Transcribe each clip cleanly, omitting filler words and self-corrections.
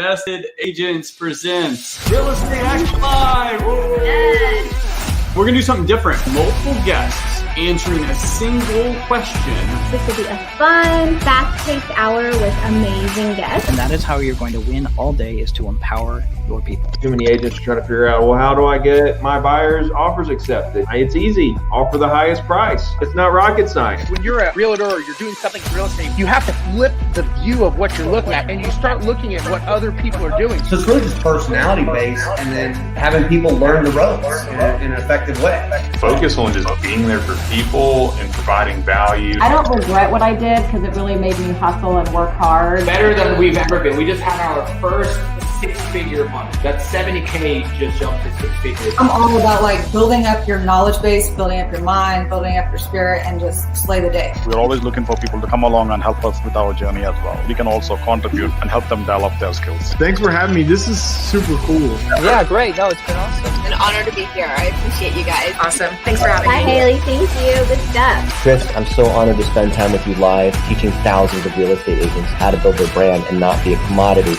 Invested Agents presents Real Estate Action Live. Yes. We're going to do something different. Multiple guests answering a single question. This will be a fun, fast-paced hour with amazing guests. And that is how you're going to win all day, is to empower your people. Too many agents are trying to figure out, well, how do I get my buyer's offers accepted? It's easy. Offer the highest price. It's not rocket science. When you're a realtor or you're doing something in real estate, you have to flip the view of what you're looking at, and you start looking at what other people are doing. So it's really just personality based, and then having people learn the ropes in an effective way. Focus on just being there for people and providing value. I don't regret what I did because it really made me hustle and work hard. Better than we've ever been. We just had our first six-figure month. That 70K just jumped to six figures. I'm all about like building up your knowledge base, building up your mind, building up your spirit, and just slay the day. We're always looking for people to come along and help us with our journey as well. We can also contribute and help them develop their skills. Thanks for having me. This is super cool. Yeah, great. No, it's been awesome. It's an honor to be here. I appreciate you guys. Awesome. Thanks for having me. Hi, Haley. Thank you. Good stuff. Chris, I'm so honored to spend time with you live, teaching thousands of real estate agents how to build their brand and not be a commodity.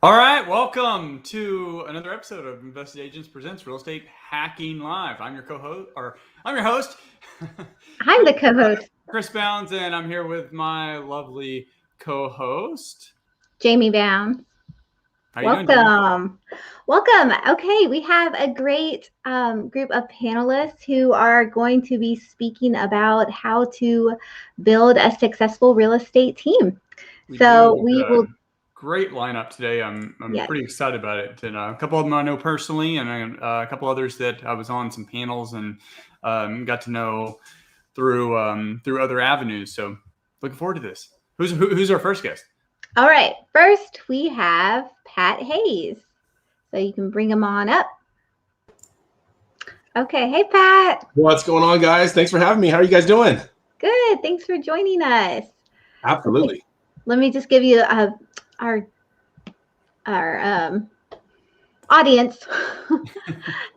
All right, welcome to another episode of Invested Agents Presents Real Estate Hacking Live. I'm your co-host, or I'm your host. I'm the co-host, Chris Bounds, and I'm here with my lovely co-host, Jamie Bounds. Welcome. Okay, we have a great group of panelists who are going to be speaking about how to build a successful real estate team. We will. Great lineup today. I'm yes. Pretty excited about it. And a couple of them I know personally, and a couple others that I was on some panels and got to know through other avenues. So looking forward to this. Who's our first guest? All right. First, we have Pat Hayes. So you can bring him on up. Okay. Hey, Pat. What's going on, guys? Thanks for having me. How are you guys doing? Good. Thanks for joining us. Absolutely. Okay. Let me just give you our audience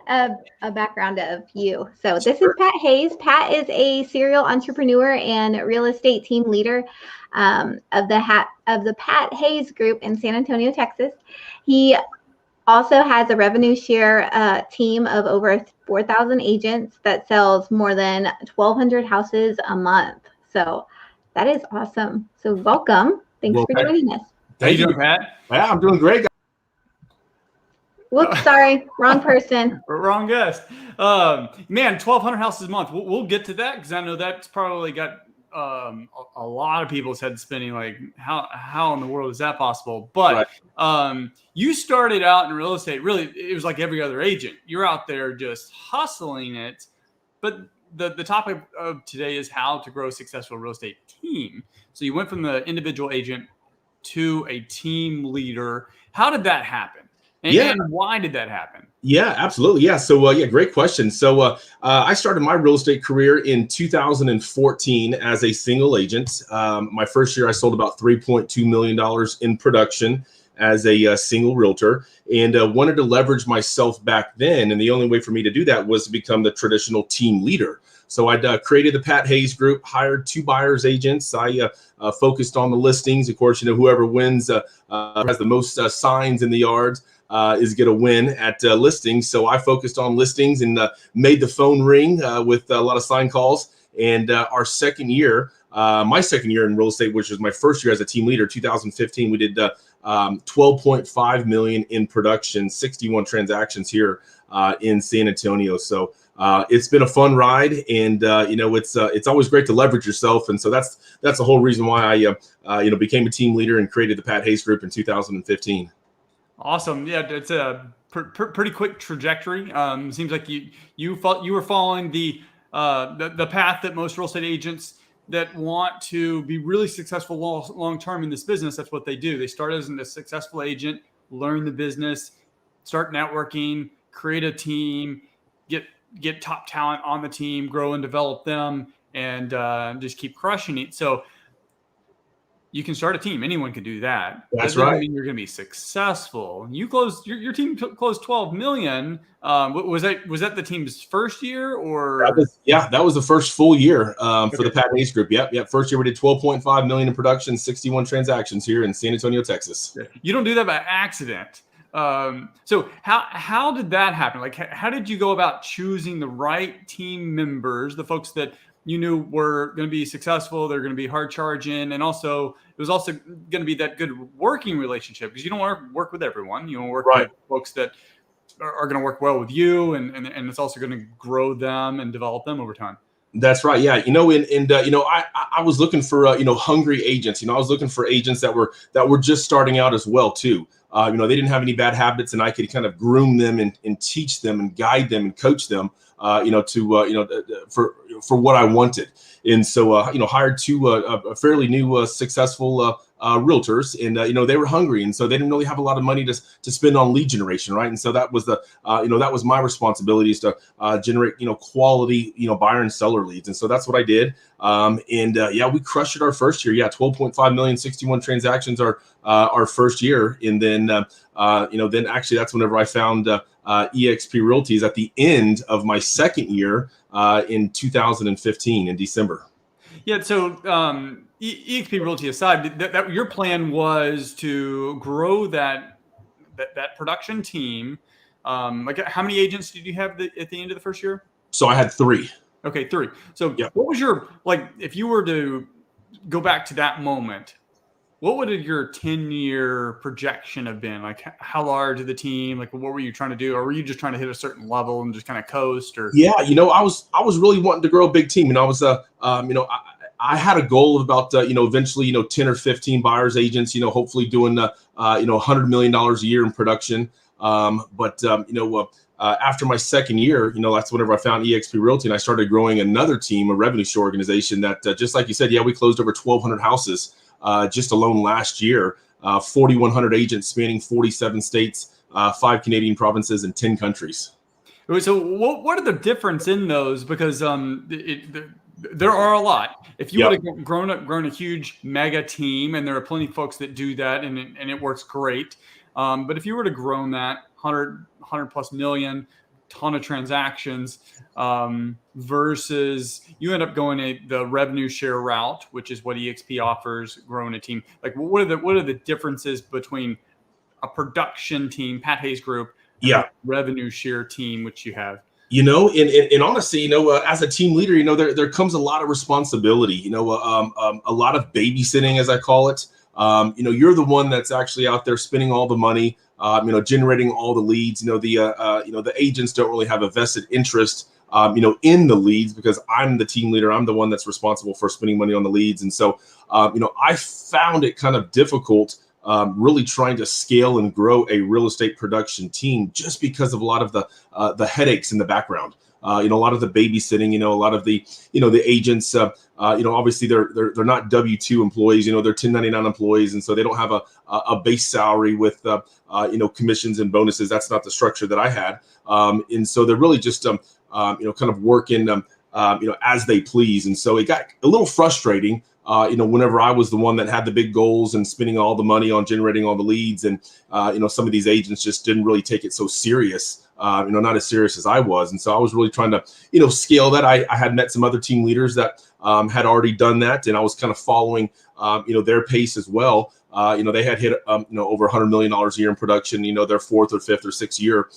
a background of you. So this is Pat Hayes. Pat is a serial entrepreneur and real estate team leader of the Pat Hayes Group in San Antonio, Texas. He also has a revenue share team of over 4,000 agents that sells more than 1,200 houses a month. So that is awesome. So welcome. Thanks for joining us. How you doing, Pat? Yeah, I'm doing great. Whoops, sorry, wrong person. Wrong guest. Man, 1,200 houses a month. We'll get to that because I know that's probably got a lot of people's heads spinning. Like, how in the world is that possible? But right. You started out in real estate. Really, it was like every other agent. You're out there just hustling it. But the topic of today is how to grow a successful real estate team. So you went from the individual agent to a team leader. How did that happen? And why did that happen? Yeah, absolutely. Yeah. So, great question. So I started my real estate career in 2014 as a single agent. My first year, I sold about $3.2 million in production as a single realtor, and wanted to leverage myself back then. And the only way for me to do that was to become the traditional team leader. So I created the Pat Hayes Group, hired 2 buyers agents. I focused on the listings. Of course, whoever wins has the most signs in the yards is going to win at listings. So I focused on listings and made the phone ring with a lot of sign calls. And our second year, my second year in real estate, which was my first year as a team leader, 2015, we did 12.5 million in production, 61 transactions here in San Antonio. So it's been a fun ride, and it's always great to leverage yourself, and so that's the whole reason why I became a team leader and created the Pat Hayes Group in 2015. Awesome, yeah, it's a pretty quick trajectory. Seems like you were following the path that most real estate agents that want to be really successful long term in this business. That's what they do. They start as a successful agent, learn the business, start networking, create a team, get top talent on the team, grow and develop them, and just keep crushing it. So you can start a team. Anyone can do that. That's that doesn't right. mean you're going to be successful. You closed your team closed 12 million. Was that the team's first year or? That was the first full year for the Pat Hayes Group. Yep. First year we did 12.5 million in production, 61 transactions here in San Antonio, Texas. You don't do that by accident. So how did that happen? Like, how did you go about choosing the right team members, the folks that you knew were going to be successful, they're going to be hard charging, and also it was also going to be that good working relationship, because you don't want to work with everyone. You want to work with folks that are going to work well with you, and it's also going to grow them and develop them over time. That's right. Yeah. I was looking for, hungry agents. I was looking for agents that were just starting out as well too. They didn't have any bad habits, and I could kind of groom them and teach them and guide them and coach them, for what I wanted. And so, hired two fairly new, successful realtors, and they were hungry, and so they didn't really have a lot of money to spend on lead generation, right? And so that was that was my responsibility, is to generate quality buyer and seller leads, and so that's what I did. We crushed it our first year. 12.5 million, 61 transactions our first year, and then then actually that's whenever I found EXP Realty at the end of my second year in 2015 in December. Yeah. So EXP Realty aside, that your plan was to grow that production team. Like, how many agents did you have at the end of the first year? So I had 3. Okay, 3. So what was your, like, if you were to go back to that moment, what would your 10-year projection have been? Like, how large of the team? Like, what were you trying to do? Or were you just trying to hit a certain level and just kind of coast? Or I was really wanting to grow a big team, and I was I had a goal of about eventually 10 or 15 buyers agents, hopefully doing $100 million a year in production. After my second year, that's whenever I found EXP Realty, and I started growing another team, a revenue share organization that, just like you said, we closed over 1,200 houses just alone last year, 4,100 agents spanning 47 states, 5 Canadian provinces, and 10 countries. So what are the difference in those? Because there are a lot. If you would have grown a huge mega team, and there are plenty of folks that do that, and it works great. But if you were to grow that 100 plus million, ton of transactions, versus you end up going the revenue share route, which is what EXP offers, growing a team. Like, what are the differences between a production team, Pat Hayes Group, and a revenue share team, which you have? And honestly, as a team leader, there comes a lot of responsibility, a lot of babysitting, as I call it. You're the one that's actually out there spending all the money, generating all the leads. The agents don't really have a vested interest, in the leads, because I'm the team leader. I'm the one that's responsible for spending money on the leads. And so, I found it kind of difficult, really trying to scale and grow a real estate production team, just because of a lot of the headaches in the background. A lot of the babysitting, a lot of the agents, obviously they're not W-2 employees, they're 1099 employees. And so they don't have a base salary with, commissions and bonuses. That's not the structure that I had. And so they're really just, kind of working, as they please. And so it got a little frustrating, whenever I was the one that had the big goals and spending all the money on generating all the leads. And, some of these agents just didn't really take it so serious, not as serious as I was. And so I was really trying to, scale that. I had met some other team leaders that had already done that, and I was kind of following, their pace as well. They had hit, over $100 million a year in production, their 4th or 5th or 6th year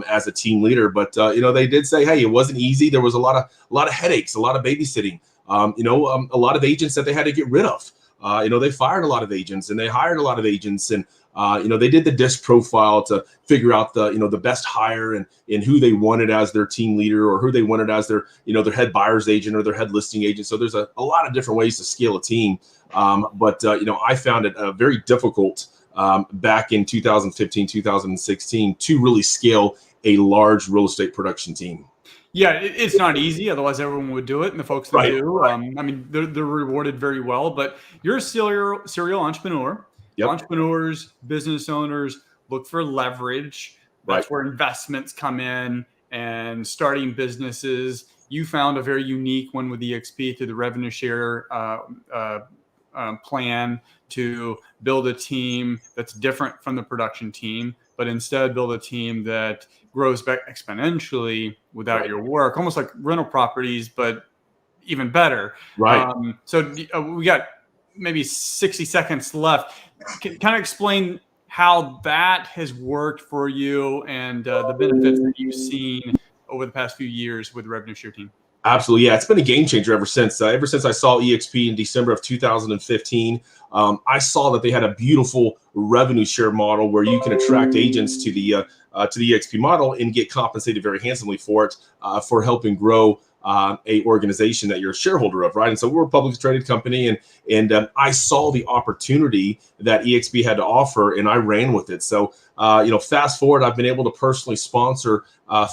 as a team leader. But, they did say, hey, it wasn't easy. There was a lot of headaches, a lot of babysitting. A lot of agents that they had to get rid of. They fired a lot of agents, and they hired a lot of agents, and they did the disc profile to figure out the best hire and who they wanted as their team leader, or who they wanted as their their head buyer's agent or their head listing agent. So there's a lot of different ways to scale a team. But I found it very difficult back in 2015, 2016 to really scale a large real estate production team. Yeah, it's not easy. Otherwise, everyone would do it, and the folks that do, I mean, they're rewarded very well. But you're a serial entrepreneur. Yep. Entrepreneurs, business owners look for leverage. That's where investments come in, and starting businesses. You found a very unique one with EXP through the revenue share plan to build a team that's different from the production team, but instead build a team that grows back exponentially without your work, almost like rental properties, but even better. Right. So we got maybe 60 seconds left. Kind of explain how that has worked for you and the benefits that you've seen over the past few years with the revenue share team. Absolutely. Yeah, it's been a game changer ever since. Ever since I saw EXP in December of 2015, I saw that they had a beautiful revenue share model where you can attract agents to the EXP model and get compensated very handsomely for it, for helping grow a organization that you're a shareholder of, right? And so we're a publicly traded company, and I saw the opportunity that EXP had to offer, and I ran with it. So fast forward, I've been able to personally sponsor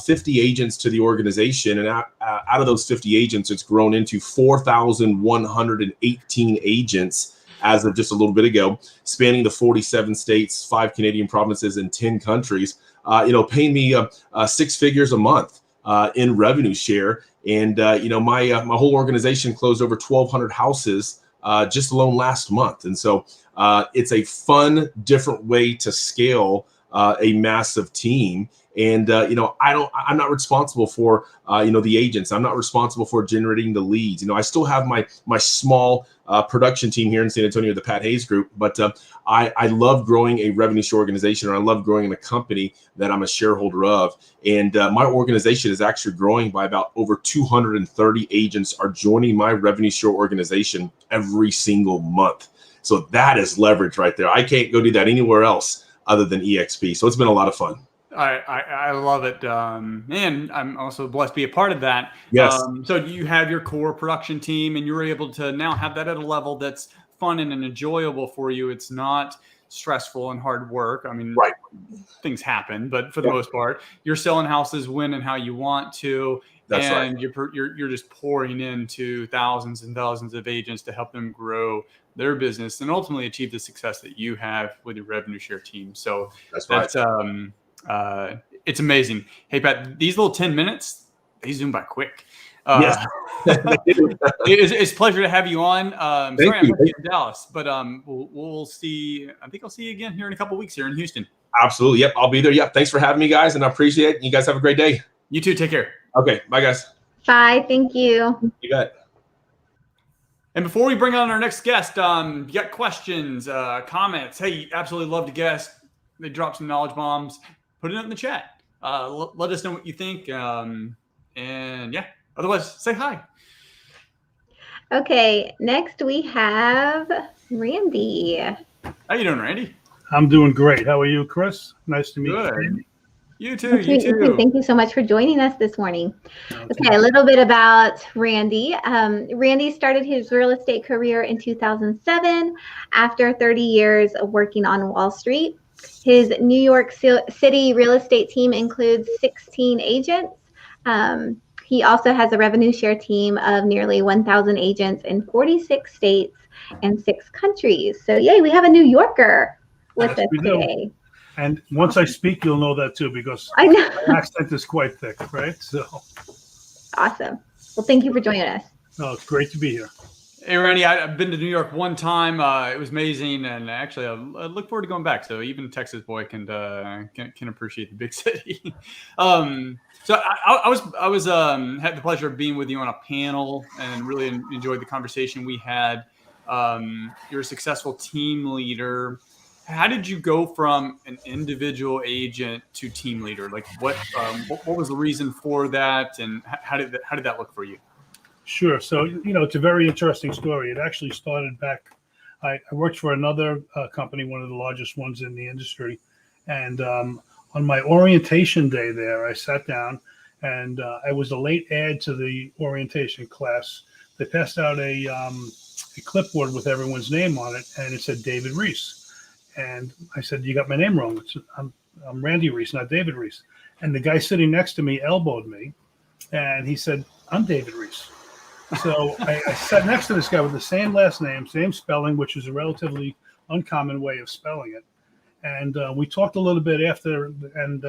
50 agents to the organization, and out of those 50 agents, it's grown into 4,118 agents as of just a little bit ago, spanning the 47 states, 5 Canadian provinces, and 10 countries. Paying me 6 figures a month in revenue share. And, my whole organization closed over 1,200 houses just alone last month. And so it's a fun, different way to scale a massive team. And, I'm not responsible for, the agents. I'm not responsible for generating the leads. I still have my small production team here in San Antonio, the Pat Hayes Group. But I love growing a revenue share organization, and I love growing a company that I'm a shareholder of. And my organization is actually growing by about over 230 agents are joining my revenue share organization every single month. So that is leverage right there. I can't go do that anywhere else other than EXP. So it's been a lot of fun. I love it. And I'm also blessed to be a part of that. Yes. So you have your core production team, and you're able to now have that at a level that's fun and enjoyable for you. It's not stressful and hard work. I mean, right. Things happen, but for the most part, you're selling houses when and how you want to. That's and right. You're just pouring into thousands and thousands of agents to help them grow their business and ultimately achieve the success that you have with your revenue share team. So that's right. It's amazing. Hey, Pat, these little 10 minutes, they zoom by quick. Yes. It's a pleasure to have you on. Sorry, I'm in Dallas, but we'll see. I think I'll see you again here in a couple of weeks here in Houston. Absolutely. Yep. I'll be there. Yep. Thanks for having me, guys. And I appreciate it. You guys have a great day. You too. Take care. Okay. Bye, guys. Bye. Thank you. You bet. And before we bring on our next guest, you got questions, comments. Hey, absolutely love to guest. They drop some knowledge bombs. Put it in the chat. Let us know what you think. And yeah, otherwise, say hi. Okay, next we have Randy. How you doing, Randy? I'm doing great. How are you, Chris? Nice to meet you. You too. You too. Thank you so much for joining us this morning. Okay, a little bit about Randy. Randy started his real estate career in 2007 after 30 years of working on Wall Street. His New York City real estate team includes 16 agents. He also has a revenue share team of nearly 1,000 agents in 46 states and 6 countries. So yay, we have a New Yorker with us today. And once I speak, you'll know that too, because I know my accent is quite thick, right? So awesome. Well, thank you for joining us. Oh, it's great to be here. Hey, Randy, I've been to New York one time. It was amazing, and actually, I look forward to going back. So even a Texas boy can appreciate the big city. So I was had the pleasure of being with you on a panel and really enjoyed the conversation we had. You're a successful team leader. How did you go from an individual agent to team leader? Like what was the reason for that, and how did that look for you? Sure. So, it's a very interesting story. It actually started back, I worked for another company, one of the largest ones in the industry. And on my orientation day there, I sat down and I was a late add to the orientation class. They passed out a clipboard with everyone's name on it, and it said David Reis. And I said, "You got my name wrong. I'm Randy Reis, not David Reis." And the guy sitting next to me elbowed me, and he said, "I'm David Reis." So I sat next to this guy with the same last name, same spelling, which is a relatively uncommon way of spelling it. And we talked a little bit after, and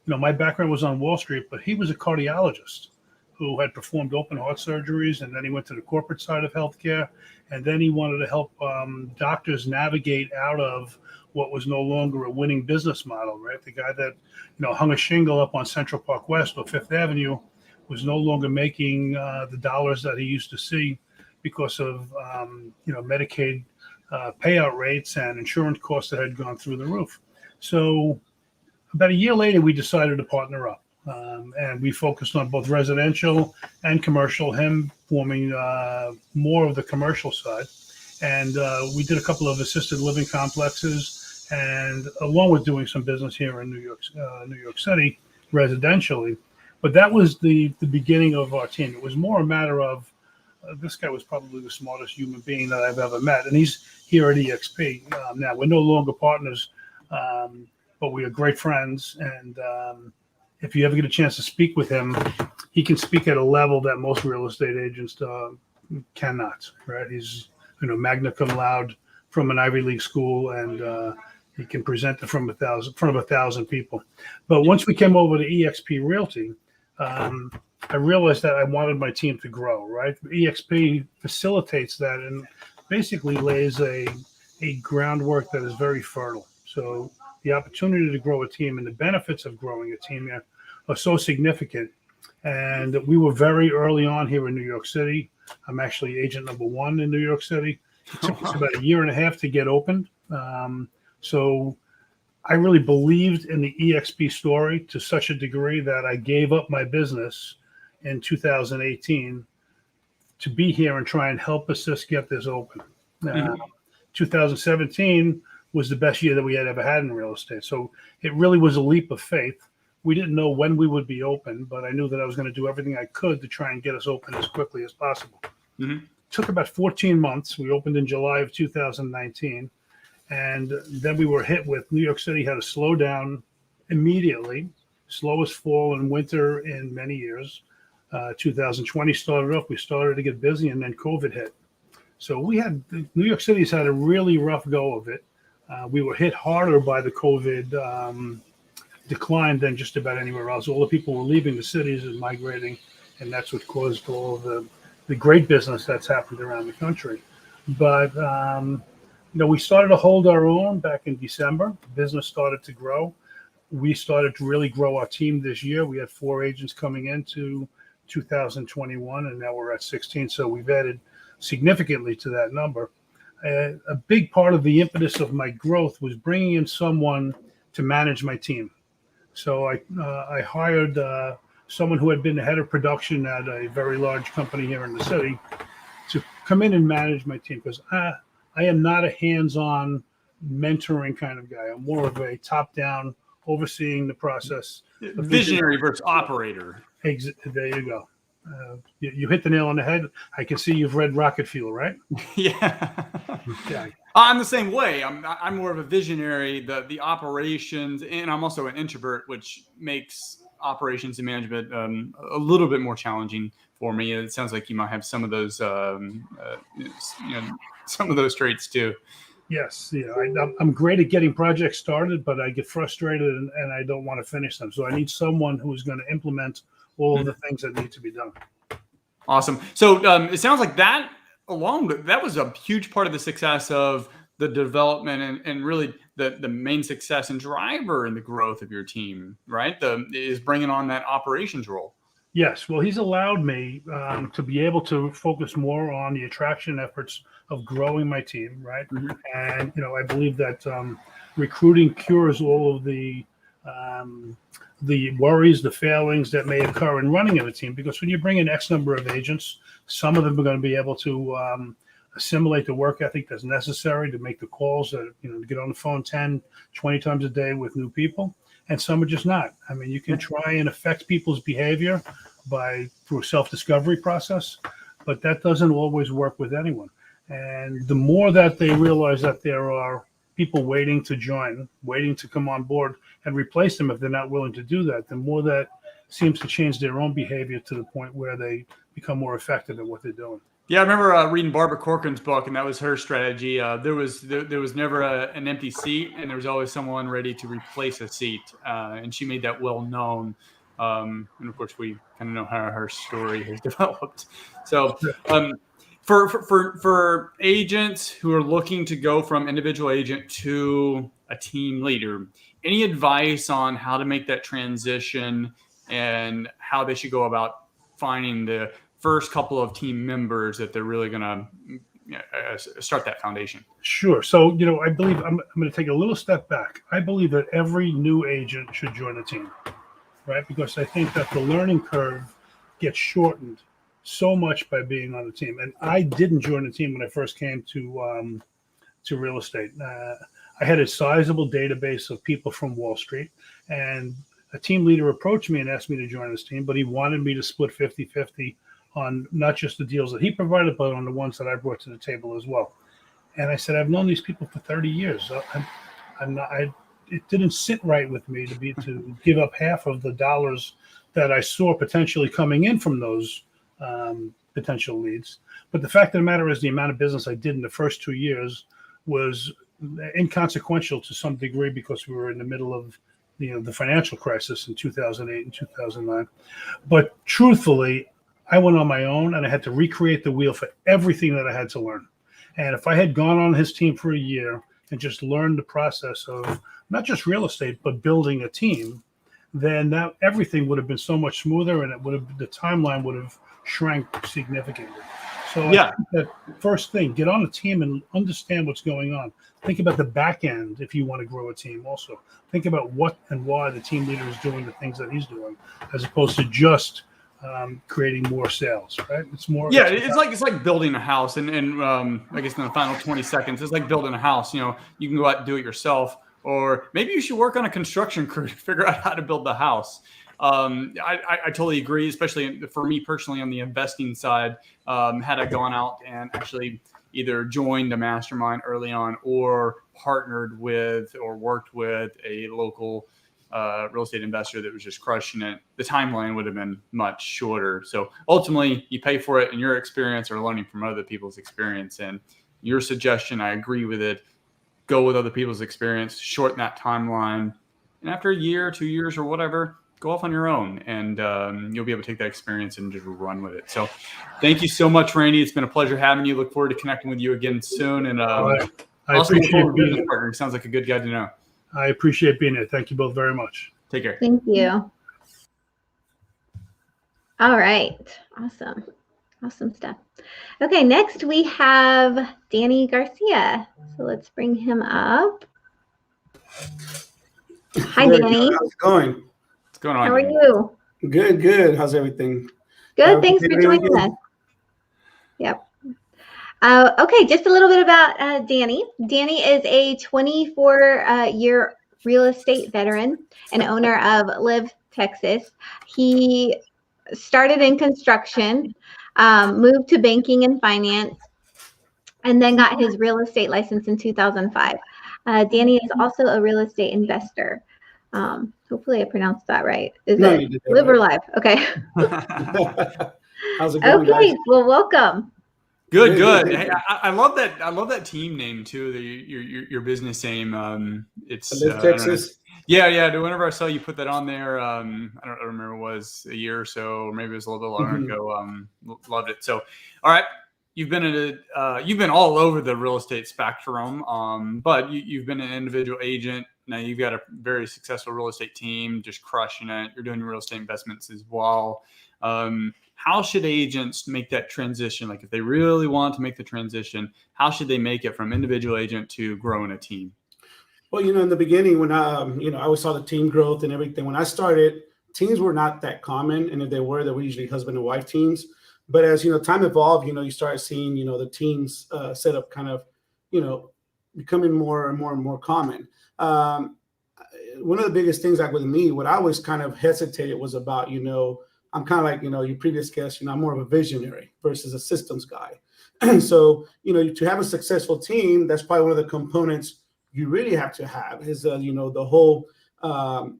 my background was on Wall Street, but he was a cardiologist. who had performed open heart surgeries, and then he went to the corporate side of healthcare, and then he wanted to help doctors navigate out of what was no longer a winning business model, right? The guy that, hung a shingle up on Central Park West or Fifth Avenue was no longer making the dollars that he used to see because of, Medicaid payout rates and insurance costs that had gone through the roof. So about a year later, we decided to partner up. And we focused on both residential and commercial, him forming more of the commercial side. And we did a couple of assisted living complexes, and along with doing some business here in New York City, residentially. But that was the beginning of our team. It was more a matter of, this guy was probably the smartest human being that I've ever met. And he's here at EXP. Now, we're no longer partners, but we are great friends. And if you ever get a chance to speak with him, he can speak at a level that most real estate agents cannot, right? He's, magna cum laude from an Ivy League school, and he can present it from front of 1,000 people. But once we came over to EXP Realty, I realized that I wanted my team to grow, right? EXP facilitates that and basically lays a groundwork that is very fertile. So the opportunity to grow a team and the benefits of growing a team are so significant. And we were very early on here in New York City. I'm actually agent number 1 in New York City. It took us about a year and a half to get opened. So I really believed in the EXP story to such a degree that I gave up my business in 2018 to be here and try and help assist get this open. 2017 was the best year that we had ever had in real estate. So it really was a leap of faith. We didn't know when we would be open, but I knew that I was going to do everything I could to try and get us open as quickly as possible. It took about 14 months. We opened in July of 2019. And then we were hit with New York City had to slow down immediately, slowest fall and winter in many years. 2020 started off, we started to get busy, and then COVID hit. So New York City's had a really rough go of it. We were hit harder by the COVID decline than just about anywhere else. All the people were leaving the cities and migrating, and that's what caused all of the great business that's happened around the country. But we started to hold our own back in December. Business started to grow. We started to really grow our team this year. We had 4 agents coming into 2021, and now we're at 16. So we've added significantly to that number. A big part of the impetus of my growth was bringing in someone to manage my team. So I hired someone who had been the head of production at a very large company here in the city to come in and manage my team, because I am not a hands-on mentoring kind of guy. I'm more of a top-down, overseeing the process. Visionary versus operator. There you go. You hit the nail on the head. I can see you've read Rocket Fuel, right? Yeah. Yeah. I'm the same way. I'm more of a visionary. The operations, and I'm also an introvert, which makes operations and management a little bit more challenging for me. It sounds like you might have some of those, some of those traits too. Yes, I'm great at getting projects started, but I get frustrated and I don't want to finish them. So I need someone who is going to implement all of the things that need to be done. Awesome. So it sounds like that was a huge part of the success of the development and really the main success and driver in the growth of your team, right? Is bringing on that operations role. Yes. Well, he's allowed me to be able to focus more on the attraction efforts of growing my team, right? And, I believe that recruiting cures all of the worries, the failings that may occur in running of a team, because when you bring in X number of agents, some of them are going to be able to assimilate the work ethic that's necessary to make the calls that, to get on the phone 10, 20 times a day with new people. And some are just not. I mean, you can try and affect people's behavior through a self-discovery process, but that doesn't always work with anyone. And the more that they realize that there are people waiting to join, waiting to come on board and replace them if they're not willing to do that, the more that seems to change their own behavior to the point where they become more effective at what they're doing. Yeah, I remember reading Barbara Corcoran's book, and that was her strategy. There was never an empty seat, and there was always someone ready to replace a seat, and she made that well known. And of course, we kind of know how her story has developed. So for agents who are looking to go from individual agent to a team leader, any advice on how to make that transition and how they should go about finding the first couple of team members that they're really going to start that foundation? Sure. So, I believe I'm going to take a little step back. I believe that every new agent should join a team, right? Because I think that the learning curve gets shortened so much by being on the team. And I didn't join a team when I first came to real estate. I had a sizable database of people from Wall Street, and a team leader approached me and asked me to join his team, but he wanted me to split 50-50 on not just the deals that he provided, but on the ones that I brought to the table as well. And I said, I've known these people for 30 years. It didn't sit right with me to give up half of the dollars that I saw potentially coming in from those potential leads. But the fact of the matter is the amount of business I did in the first 2 years was inconsequential to some degree because we were in the middle of the financial crisis in 2008 and 2009. But truthfully, I went on my own and I had to recreate the wheel for everything that I had to learn. And if I had gone on his team for a year and just learned the process of not just real estate, but building a team, then that everything would have been so much smoother, and the timeline would have shrank significantly. So I think that first thing, get on a team and understand what's going on. Think about the back end if you want to grow a team also. Think about what and why the team leader is doing the things that he's doing, as opposed to just creating more sales, right? It's more. Yeah, it's like building a house, and I guess in the final 20 seconds, it's like building a house. You can go out and do it yourself, or maybe you should work on a construction crew to figure out how to build the house. I totally agree, especially for me personally on the investing side. Had I gone out and actually either joined a mastermind early on or partnered with or worked with a local real estate investor that was just crushing it, the timeline would have been much shorter. So ultimately, you pay for it in your experience or learning from other people's experience. And your suggestion, I agree with it. Go with other people's experience, shorten that timeline. And after a year, 2 years, or whatever, go off on your own, and you'll be able to take that experience and just run with it. So thank you so much, Randy. It's been a pleasure having you. Look forward to connecting with you again soon. And I appreciate being here. Partner. Sounds like a good guy to know. I appreciate being here. Thank you both very much. Take care. Thank you. All right. Awesome stuff. Okay, next we have Danny Garcia. So let's bring him up. Hi, Danny. How's it going? What's going on? How are you? Good. How's everything? Good. Thanks for joining us. Yep. Okay, just a little bit about Danny. Danny is a 24-year real estate veteran and owner of Live, Texas. He started in construction, moved to banking and finance, and then got his real estate license in 2005. Danny is also a real estate investor. Hopefully I pronounced that right. Is it Live or Live? Okay. How's it going, okay, guys? well, welcome. Good. Hey, I love that. I love that team name too. Your business name. It's Live Texas. Yeah. Whenever I saw you put that on there, I don't remember, it was a year or so, or maybe it was a little bit longer ago. Loved it. So, all right, you've been all over the real estate spectrum. But you've been an individual agent. Now you've got a very successful real estate team, just crushing it. You're doing real estate investments as well. How should agents make that transition? Like if they really want to make the transition, how should they make it from individual agent to growing a team? Well, in the beginning when I always saw the team growth and everything. When I started, teams were not that common. And if they were usually husband and wife teams. But as, time evolved, you started seeing, the teams set up kind of, becoming more and more common. One of the biggest things like with me, what I always kind of hesitated was about, I'm kind of like, your previous guest, I'm more of a visionary versus a systems guy. And so, to have a successful team, that's probably one of the components you really have to have is, the whole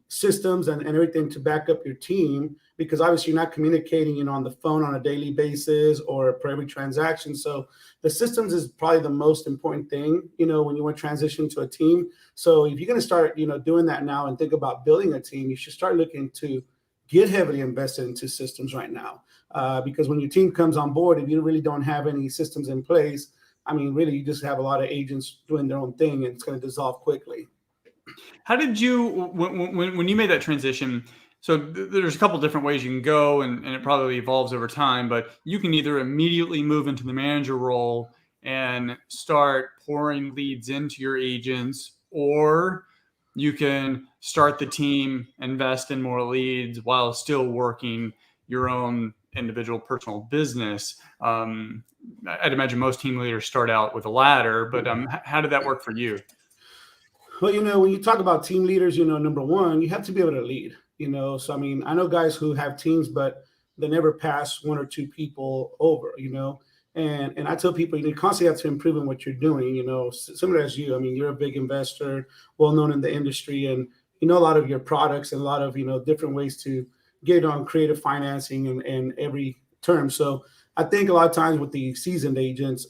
systems and everything to back up your team, because obviously you're not communicating, on the phone on a daily basis or for every transaction. So the systems is probably the most important thing, when you want to transition to a team. So if you're going to start, doing that now and think about building a team, you should start looking to get heavily invested into systems right now. Because when your team comes on board, if you really don't have any systems in place, I mean, really, you just have a lot of agents doing their own thing, and it's going to dissolve quickly. How did you, when you made that transition? So there's a couple different ways you can go, and it probably evolves over time, but you can either immediately move into the manager role and start pouring leads into your agents, or you can start the team, invest in more leads while still working your own individual personal business. I'd imagine most team leaders start out with a ladder, but how did that work for you? Well, when you talk about team leaders, number one, you have to be able to lead, So, I mean, I know guys who have teams, but they never pass one or two people over, And I tell people, you constantly have to improve in what you're doing, similar as you. I mean, you're a big investor, well-known in the industry, and you know a lot of your products and a lot of, different ways to get on creative financing and every term. So I think a lot of times with the seasoned agents,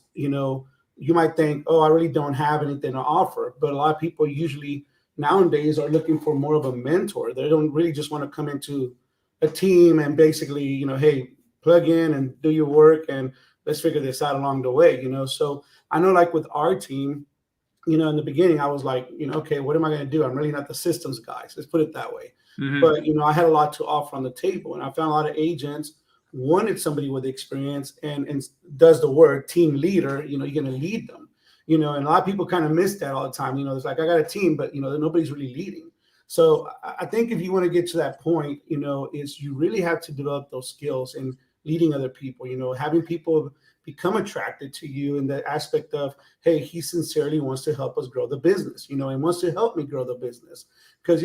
you might think, oh, I really don't have anything to offer. But a lot of people usually nowadays are looking for more of a mentor. They don't really just want to come into a team and basically, hey, plug in and do your work and let's figure this out along the way, So I know like with our team, in the beginning, I was like, okay, what am I going to do? I'm really not the systems guy. Let's put it that way. Mm-hmm. But, I had a lot to offer on the table, and I found a lot of agents wanted somebody with experience and does the word team leader, you're going to lead them, and a lot of people kind of miss that all the time. It's like, I got a team, but, nobody's really leading. So I think if you want to get to that point, is you really have to develop those skills in leading other people, having people become attracted to you in the aspect of, hey, he sincerely wants to help us grow the business, and wants to help me grow the business. Because,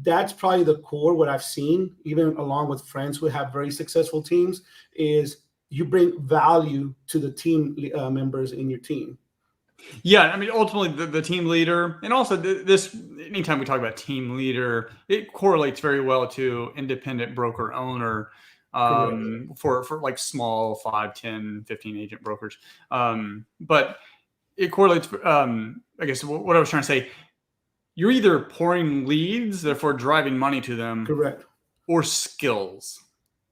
that's probably the core, what I've seen, even along with friends who have very successful teams, is you bring value to the team members in your team. Yeah, I mean, ultimately, the team leader, and also this, anytime we talk about team leader, it correlates very well to independent broker owner for like small 5, 10, 15 agent brokers. But it correlates, I guess what I was trying to say, you're either pouring leads, therefore driving money to them, correct, or skills.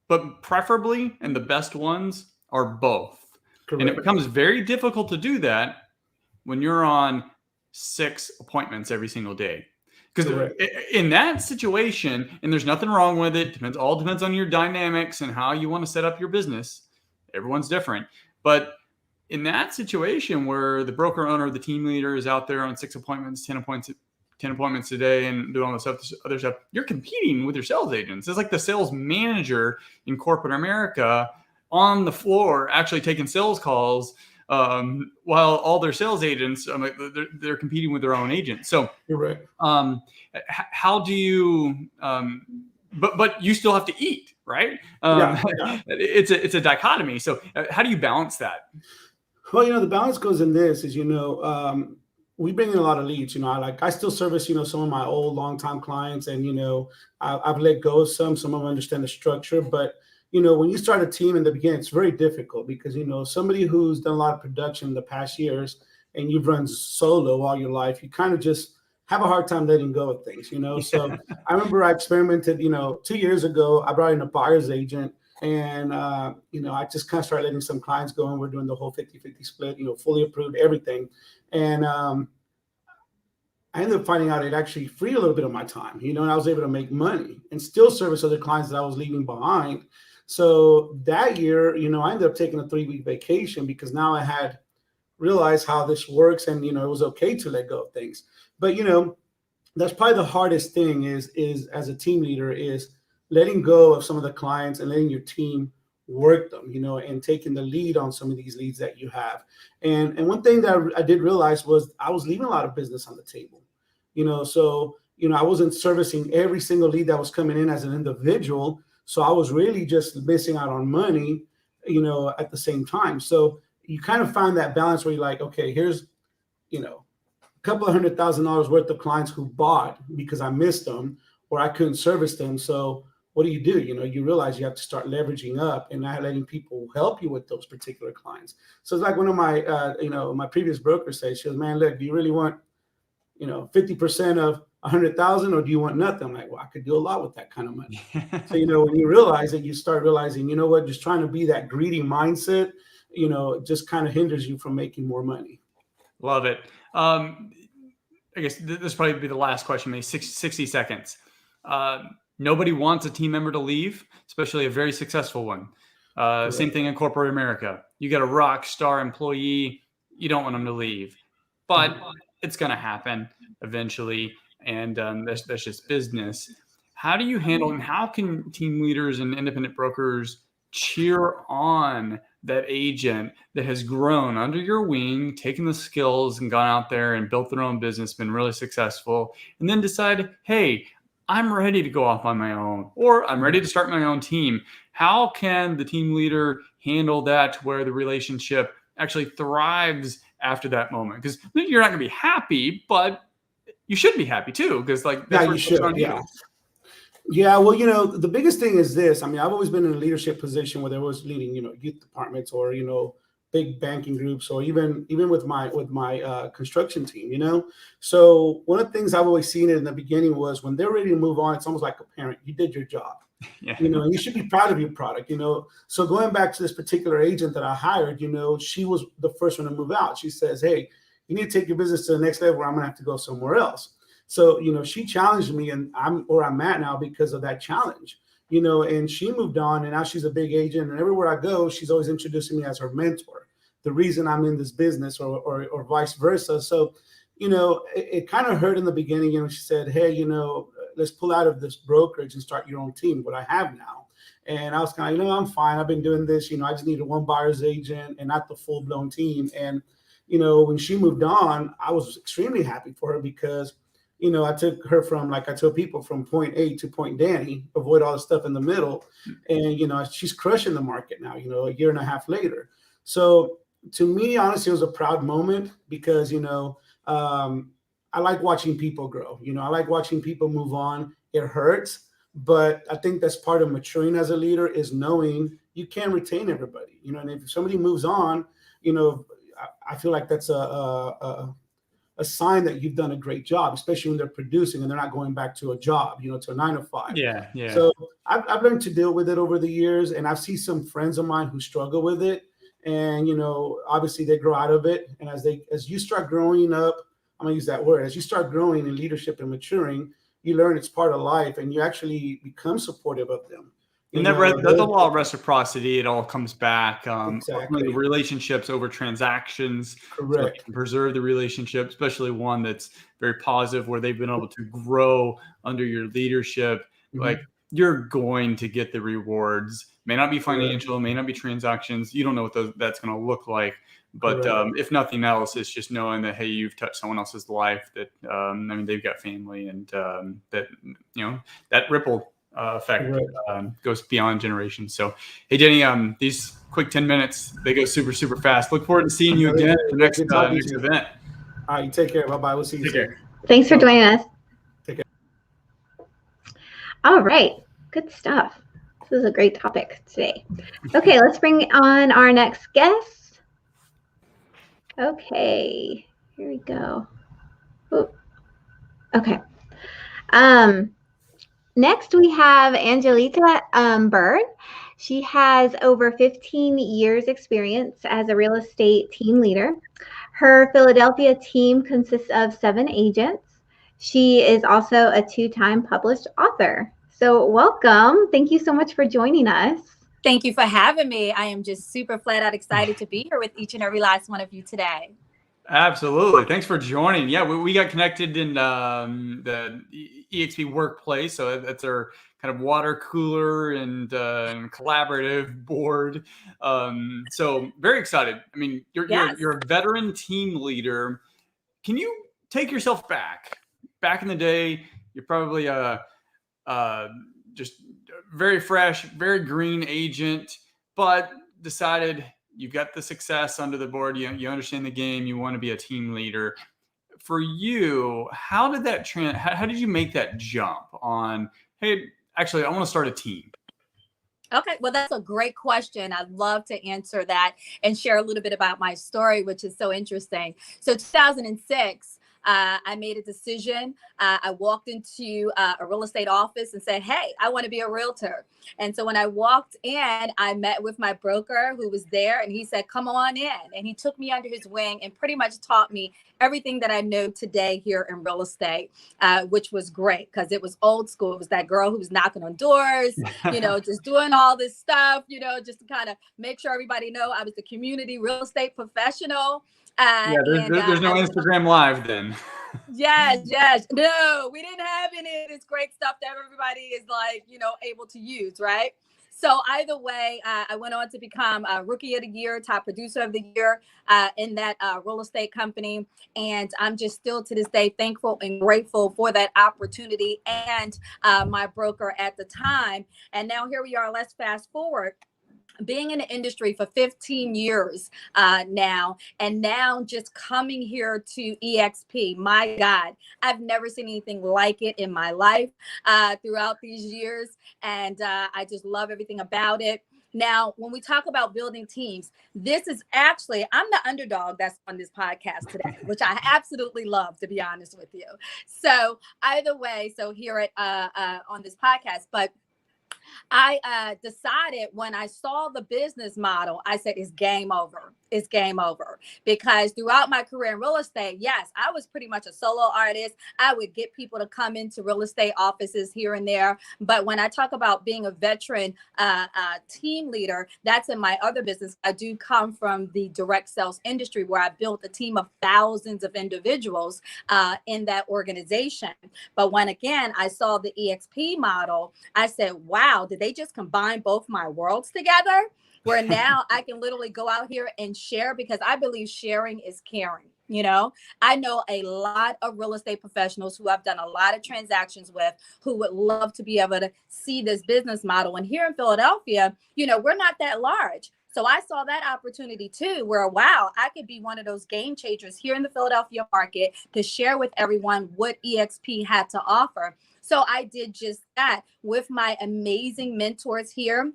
But preferably, and the best ones are both. Correct. And it becomes very difficult to do that when you're on 6 appointments every single day. Because in that situation, and there's nothing wrong with it, all depends on your dynamics and how you want to set up your business. Everyone's different. But in that situation where the broker owner, the team leader is out there on 6 appointments, 10 appointments a day and doing all this other stuff, you're competing with your sales agents. It's like the sales manager in corporate America on the floor actually taking sales calls while all their sales agents, they're competing with their own agents. So you're right. How do you, but you still have to eat, right? It's a dichotomy. So how do you balance that? Well, the balance goes in this is, we bring in a lot of leads, I still service, some of my old longtime clients, and, I've let go of some of them understand the structure, but, when you start a team in the beginning, it's very difficult because, somebody who's done a lot of production in the past years and you've run solo all your life, you kind of just have a hard time letting go of things, So I remember I experimented, 2 years ago, I brought in a buyer's agent. And, I just kind of started letting some clients go, and we're doing the whole 50-50 split, fully approved, everything. And I ended up finding out it actually freed a little bit of my time, and I was able to make money and still service other clients that I was leaving behind. So that year, I ended up taking a 3-week vacation because now I had realized how this works, and, it was okay to let go of things. But, that's probably the hardest thing is as a team leader is letting go of some of the clients and letting your team work them, and taking the lead on some of these leads that you have. And one thing that I did realize was I was leaving a lot of business on the table, so, I wasn't servicing every single lead that was coming in as an individual. So I was really just missing out on money, at the same time. So you kind of find that balance where you're like, okay, here's, a couple of $100,000 worth of clients who bought because I missed them or I couldn't service them. So what do? You realize you have to start leveraging up and not letting people help you with those particular clients. So it's like one of my, my previous brokers said, she goes, man, look, do you really want, 50% of 100,000 or do you want nothing? I'm like, well, I could do a lot with that kind of money. So, when you realize it, you start realizing, just trying to be that greedy mindset, just kind of hinders you from making more money. Love it. I guess this probably be the last question, maybe 60 seconds. Nobody wants a team member to leave, especially a very successful one. Same thing in corporate America. You got a rock star employee, you don't want them to leave, but it's going to happen eventually. And that's just business. How do you handle, and how can team leaders and independent brokers cheer on that agent that has grown under your wing, taken the skills and gone out there and built their own business, been really successful, and then decide, hey, I'm ready to go off on my own, or I'm ready to start my own team? How can the team leader handle that to where the relationship actually thrives after that moment? Because you're not going to be happy, but you should be happy too. Because that's you should. Yeah. Yeah. Well, the biggest thing is this. I mean, I've always been in a leadership position where there was leading, youth departments or, big banking groups, or even with my construction team, So one of the things I've always seen it in the beginning was when they're ready to move on, it's almost like a parent. You did your job, and you should be proud of your product, So going back to this particular agent that I hired, she was the first one to move out. She says, hey, you need to take your business to the next level, or I'm going to have to go somewhere else. So, she challenged me, and I'm where I'm at now because of that challenge, and she moved on, and now she's a big agent, and everywhere I go, she's always introducing me as her mentor, the reason I'm in this business, or vice versa. So, it kind of hurt in the beginning, she said, hey, let's pull out of this brokerage and start your own team, what I have now. And I was kind of, I'm fine. I've been doing this, I just needed one buyer's agent and not the full blown team. And, when she moved on, I was extremely happy for her because, I took her from, like I tell people, from point A to point Danny, avoid all the stuff in the middle. And, she's crushing the market now, a year and a half later. So to me, honestly, it was a proud moment because, I like watching people grow. I like watching people move on. It hurts, but I think that's part of maturing as a leader is knowing you can't retain everybody, and if somebody moves on, I feel like that's a sign that you've done a great job, especially when they're producing and they're not going back to a job, to a 9 to 5. Yeah. So I've learned to deal with it over the years, and I've seen some friends of mine who struggle with it, and obviously they grow out of it. And as you start growing up, I'm gonna use that word, as you start growing in leadership and maturing, you learn it's part of life, and you actually become supportive of them. And the law of reciprocity, it all comes back. Exactly. Relationships over transactions. Correct. So preserve the relationship, especially one that's very positive, where they've been able to grow under your leadership. Mm-hmm. Like, you're going to get the rewards. May not be financial, may not be transactions. You don't know what that's going to look like. But if nothing else, it's just knowing that, hey, you've touched someone else's life, that they've got family, and that that ripple effect goes beyond generations. So, hey, Jenny, these quick 10 minutes, they go super, super fast. Look forward to seeing you again at the next event. All right, you take care. Bye-bye. We'll see you soon. Thanks for joining us. Take care. All right, good stuff. This is a great topic today. Okay, let's bring on our next guest. Okay, here we go. Ooh. Okay. Next, we have Angelita Byrd. She has over 15 years experience as a real estate team leader. Her Philadelphia team consists of 7 agents. She is also a 2-time published author. So welcome. Thank you so much for joining us. Thank you for having me. I am just super flat out excited to be here with each and every last one of you today. Absolutely. Thanks for joining. Yeah, we got connected in the EXP workplace. So that's our kind of water cooler and collaborative board. So very excited. I mean, you're a veteran team leader. Can you take yourself back in the day? You're probably just very fresh, very green agent, but decided you've got the success under the board. You understand the game. You want to be a team leader. For you, how did that how did you make that jump on, hey, actually, I want to start a team? Okay, well, that's a great question. I'd love to answer that and share a little bit about my story, which is so interesting. So 2006, I made a decision. I walked into a real estate office and said, hey, I want to be a realtor. And so when I walked in, I met with my broker who was there, and he said, come on in. And he took me under his wing and pretty much taught me everything that I know today here in real estate, which was great because it was old school. It was that girl who was knocking on doors, just doing all this stuff, just to kind of make sure everybody know I was the community real estate professional. There's no Instagram Live then. Yes. No, we didn't have any of this great stuff that everybody is able to use, right? So either way, I went on to become a Rookie of the Year, Top Producer of the Year in that real estate company. And I'm just still to this day thankful and grateful for that opportunity and my broker at the time. And now here we are. Let's fast forward. Being in the industry for 15 years now, and now just coming here to EXP, my God, I've never seen anything like it in my life throughout these years. And I just love everything about it. Now, when we talk about building teams, this is actually, I'm the underdog that's on this podcast today, which I absolutely love, to be honest with you. So either way, so here at on this podcast, but I decided when I saw the business model, I said, it's game over. It's game over. Because throughout my career in real estate, yes, I was pretty much a solo artist. I would get people to come into real estate offices here and there. But when I talk about being a veteran team leader, that's in my other business. I do come from the direct sales industry where I built a team of thousands of individuals in that organization. But when, again, I saw the EXP model, I said, wow, did they just combine both my worlds together? Where now I can literally go out here and share, because I believe sharing is caring. I know a lot of real estate professionals who I've done a lot of transactions with who would love to be able to see this business model. And here in Philadelphia, we're not that large. So I saw that opportunity too, where, wow, I could be one of those game changers here in the Philadelphia market to share with everyone what EXP had to offer. So I did just that with my amazing mentors here.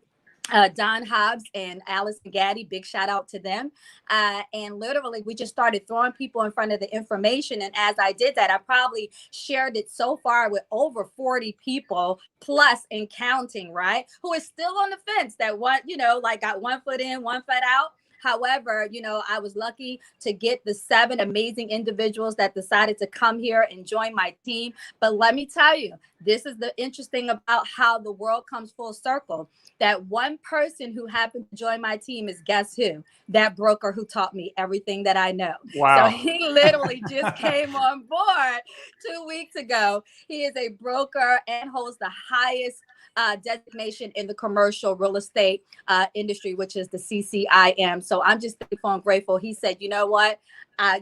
Don Hobbs and Alice Gaddy, big shout out to them. And literally, we just started throwing people in front of the information. And as I did that, I probably shared it so far with over 40 people plus and counting, right? Who is still on the fence that got 1 foot in, 1 foot out. However, I was lucky to get the 7 amazing individuals that decided to come here and join my team. But let me tell you, this is the interesting about how the world comes full circle. That one person who happened to join my team is, guess who? That broker who taught me everything that I know. Wow. So he literally just came on board 2 weeks ago. He is a broker and holds the highest designation in the commercial real estate industry, which is the CCIM. So I'm just thankful and grateful. He said, you know what?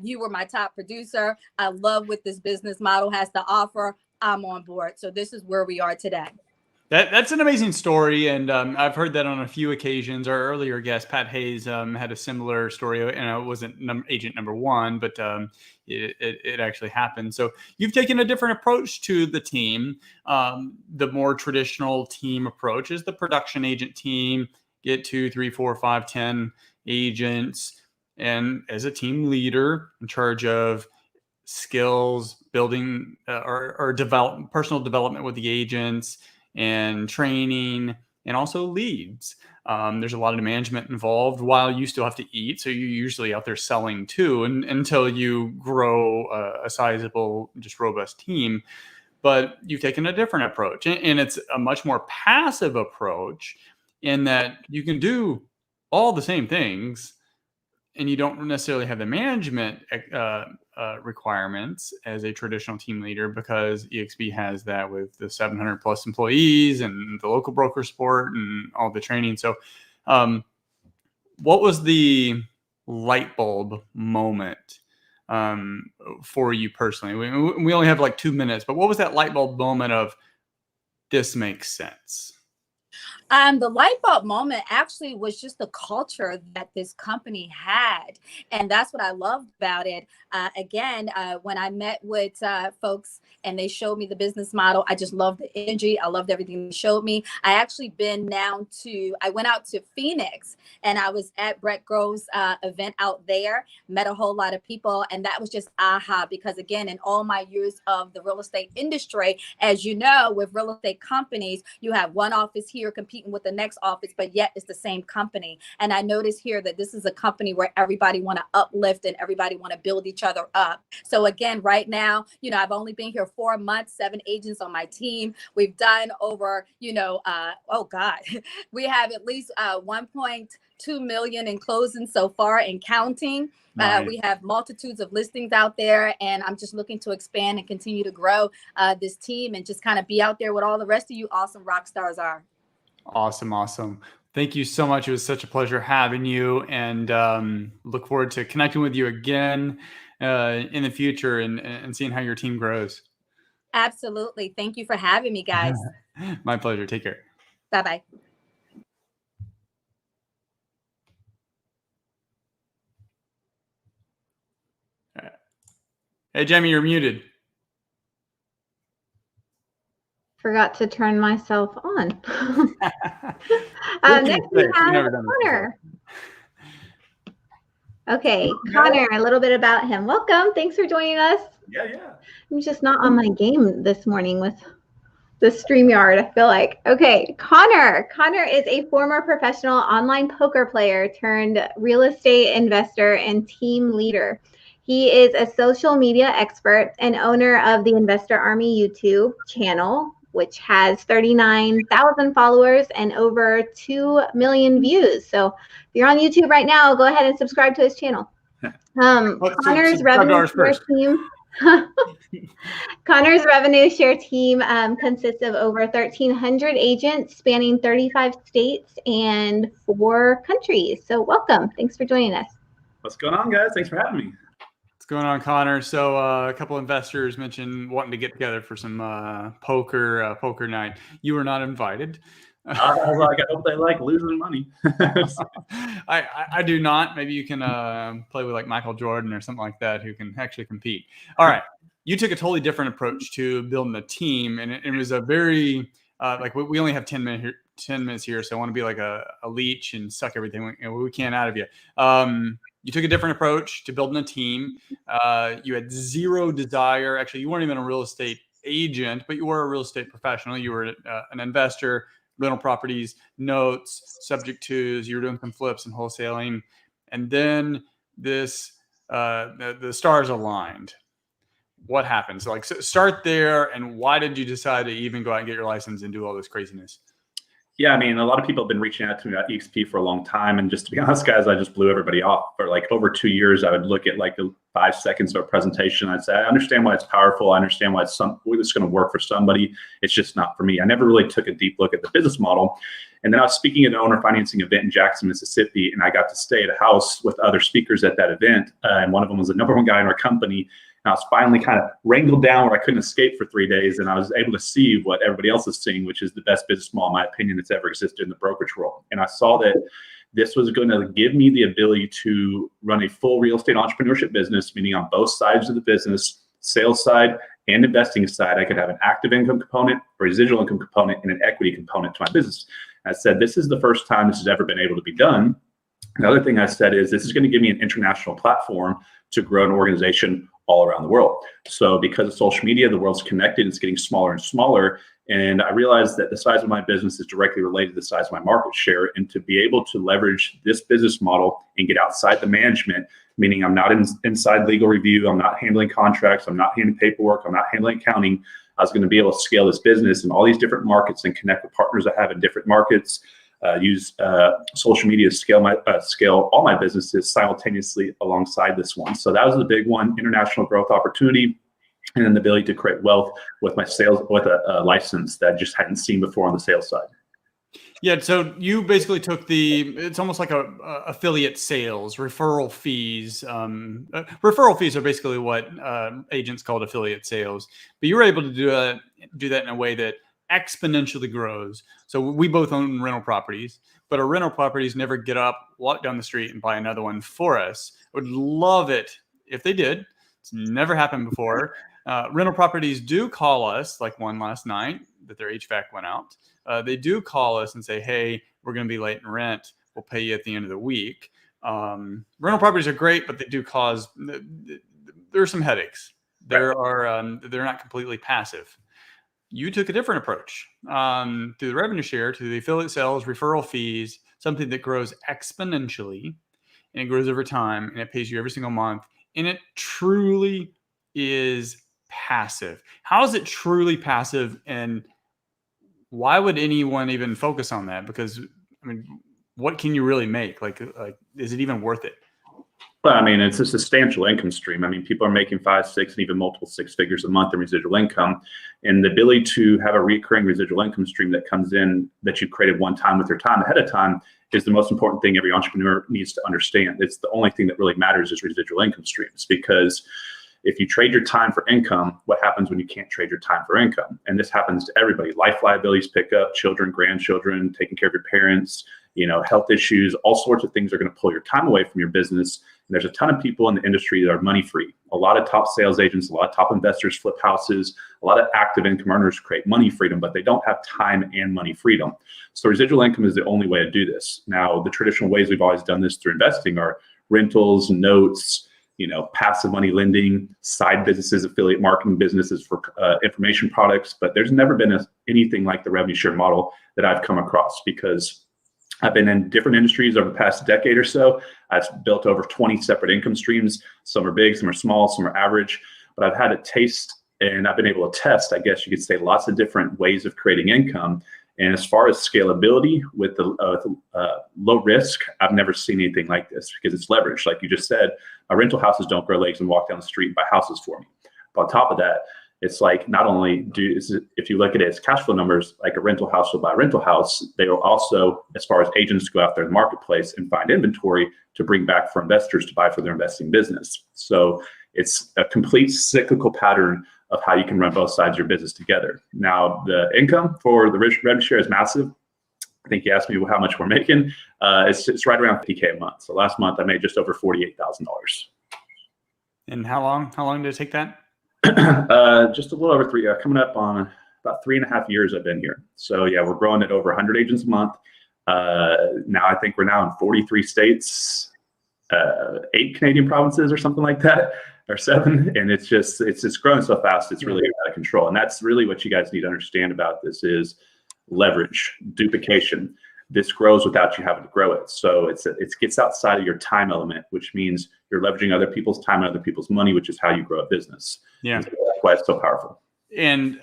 You were my top producer. I love what this business model has to offer. I'm on board. So this is where we are today. That's an amazing story, and I've heard that on a few occasions. Our earlier guest, Pat Hayes, had a similar story, and it wasn't agent number one, but it actually happened. So you've taken a different approach to the team. The more traditional team approach is the production agent team, get 2, 3, 4, 5, 10 agents, and as a team leader in charge of skills, building or personal development with the agents, and training, and also leads. There's a lot of management involved while you still have to eat. So you're usually out there selling too, until you grow a sizable, just robust team. But you've taken a different approach, and it's a much more passive approach in that you can do all the same things, and you don't necessarily have the management requirements as a traditional team leader, because EXP has that with the 700 plus employees and the local broker support and all the training. So what was the light bulb moment for you personally? We only have like 2 minutes, but what was that light bulb moment of, this makes sense? The light bulb moment actually was just the culture that this company had. And that's what I loved about it. When I met with folks and they showed me the business model, I just loved the energy. I loved everything they showed me. I went out to Phoenix and I was at Brett Grove's event out there, met a whole lot of people. And that was just aha, because again, in all my years of the real estate industry, as you know, with real estate companies, you have one office here competing with the next office, but yet it's the same company. And I noticed here that this is a company where everybody want to uplift and everybody want to build each other up. So again, right now, I've only been here 4 months, 7 agents on my team. We've done over, we have at least 1.2 million in closing so far and counting. Nice. We have multitudes of listings out there, and I'm just looking to expand and continue to grow this team and just kind of be out there with all the rest of you awesome rock stars are. Awesome. Thank you so much. It was such a pleasure having you, and look forward to connecting with you again in the future and seeing how your team grows. Absolutely. Thank you for having me, guys. My pleasure. Take care. Bye-bye. All right. Hey, Jamie, you're muted. Forgot to turn myself on. Next we have Connor. Okay, Connor, a little bit about him. Welcome. Thanks for joining us. Yeah. I'm just not on my game this morning with the StreamYard, I feel like. Okay, Connor. Connor is a former professional online poker player turned real estate investor and team leader. He is a social media expert and owner of the Investor Army YouTube channel, which has 39,000 followers and over 2 million views. So if you're on YouTube right now, go ahead and subscribe to his channel. Connor's revenue share team. Connor's revenue share team consists of over 1,300 agents spanning 35 states and 4 countries. So welcome. Thanks for joining us. What's going on, guys? Thanks for having me. What's going on, Connor? So a couple investors mentioned wanting to get together for some poker night. You were not invited. I was like, I hope they like losing money. I do not. Maybe you can play with like Michael Jordan or something like that who can actually compete. All right. You took a totally different approach to building a team, and it was a very we only have 10 minutes here, so I want to be like a leech and suck everything we can out of you. You took a different approach to building a team. You had zero desire. Actually, you weren't even a real estate agent, but you were a real estate professional. You were an investor, rental properties, notes, subject twos. You were doing some flips and wholesaling. And then the stars aligned. What happened? So start there. And why did you decide to even go out and get your license and do all this craziness? Yeah, I mean, a lot of people have been reaching out to me about EXP for a long time. And just to be honest, guys, I just blew everybody off. For like over 2 years, I would look at like the 5 seconds of a presentation. I'd say, I understand why it's powerful. I understand why it's going to work for somebody. It's just not for me. I never really took a deep look at the business model. And then I was speaking at an owner financing event in Jackson, Mississippi, and I got to stay at a house with other speakers at that event. And one of them was the #1 guy in our company. And I was finally kind of wrangled down where I couldn't escape for 3 days. And I was able to see what everybody else is seeing, which is the best business model, in my opinion, that's ever existed in the brokerage world. And I saw that this was going to give me the ability to run a full real estate entrepreneurship business, meaning on both sides of the business, sales side and investing side. I could have an active income component, a residual income component, and an equity component to my business. And I said, this is the first time this has ever been able to be done. The other thing I said is this is going to give me an international platform to grow an organization all around the world. So because of social media, the world's connected, it's getting smaller and smaller. And I realized that the size of my business is directly related to the size of my market share. And to be able to leverage this business model and get outside the management, meaning I'm not inside legal review, I'm not handling contracts, I'm not handling paperwork, I'm not handling accounting. I was going to be able to scale this business in all these different markets and connect with partners I have in different markets. Use social media to scale all my businesses simultaneously alongside this one. So that was the big one: international growth opportunity, and then the ability to create wealth with my sales with a license that I just hadn't seen before on the sales side. Yeah, so you basically took it's almost like a affiliate sales, referral fees. Referral fees are basically what agents call affiliate sales, but you were able to do that in a way that exponentially grows. So we both own rental properties, but our rental properties never get up, walk down the street, and buy another one for us. I would love it if they did. It's never happened before. Rental properties do call us, like one last night that their HVAC went out. They do call us and say, hey, we're going to be late in rent. We'll pay you at the end of the week. Rental properties are great, but they do cause, there are some headaches. They're not completely passive. You took a different approach through the revenue share, to the affiliate sales, referral fees, something that grows exponentially, and it grows over time, and it pays you every single month, and it truly is passive. How is it truly passive, and why would anyone even focus on that? Because I mean, what can you really make? Like is it even worth it? Well, I mean, it's a substantial income stream. I mean, people are making 5, 6, and even multiple 6 figures a month in residual income. And the ability to have a recurring residual income stream that comes in that you created one time with your time ahead of time is the most important thing every entrepreneur needs to understand. It's the only thing that really matters is residual income streams, because if you trade your time for income, what happens when you can't trade your time for income? And this happens to everybody. Life liabilities pick up, children, grandchildren, taking care of your parents, health issues, all sorts of things are going to pull your time away from your business. And there's a ton of people in the industry that are money free. A lot of top sales agents, a lot of top investors flip houses, a lot of active income earners create money freedom, but they don't have time and money freedom. So residual income is the only way to do this. Now, the traditional ways we've always done this through investing are rentals, notes, passive money lending, side businesses, affiliate marketing businesses for information products. But there's never been anything like the revenue share model that I've come across, because I've been in different industries over the past decade or so. I've built over 20 separate income streams. Some are big, some are small, some are average. But I've had a taste, and I've been able to test, I guess you could say, lots of different ways of creating income. And as far as scalability with the low risk, I've never seen anything like this, because it's leveraged. Like you just said, my rental houses don't grow legs and walk down the street and buy houses for me. But on top of that, it's like, not only if you look at it as cash flow numbers, like a rental house will buy a rental house, they will also, as far as agents go out there in the marketplace and find inventory to bring back for investors to buy for their investing business. So it's a complete cyclical pattern of how you can run both sides of your business together. Now, the income for the revenue share is massive. I think you asked me how much we're making. It's right around $50K a month. So last month I made just over $48,000. And how long did it take that? Just a little over 3, coming up on about 3.5 years I've been here. So yeah, we're growing at over 100 agents a month. Now I think we're now in 43 states, 8 Canadian provinces or something like that, or 7. And it's growing so fast, it's really out of control. And that's really what you guys need to understand about this is leverage, duplication. This grows without you having to grow it. So it gets outside of your time element, which means you're leveraging other people's time and other people's money, which is how you grow a business. Yeah. So that's why it's so powerful. And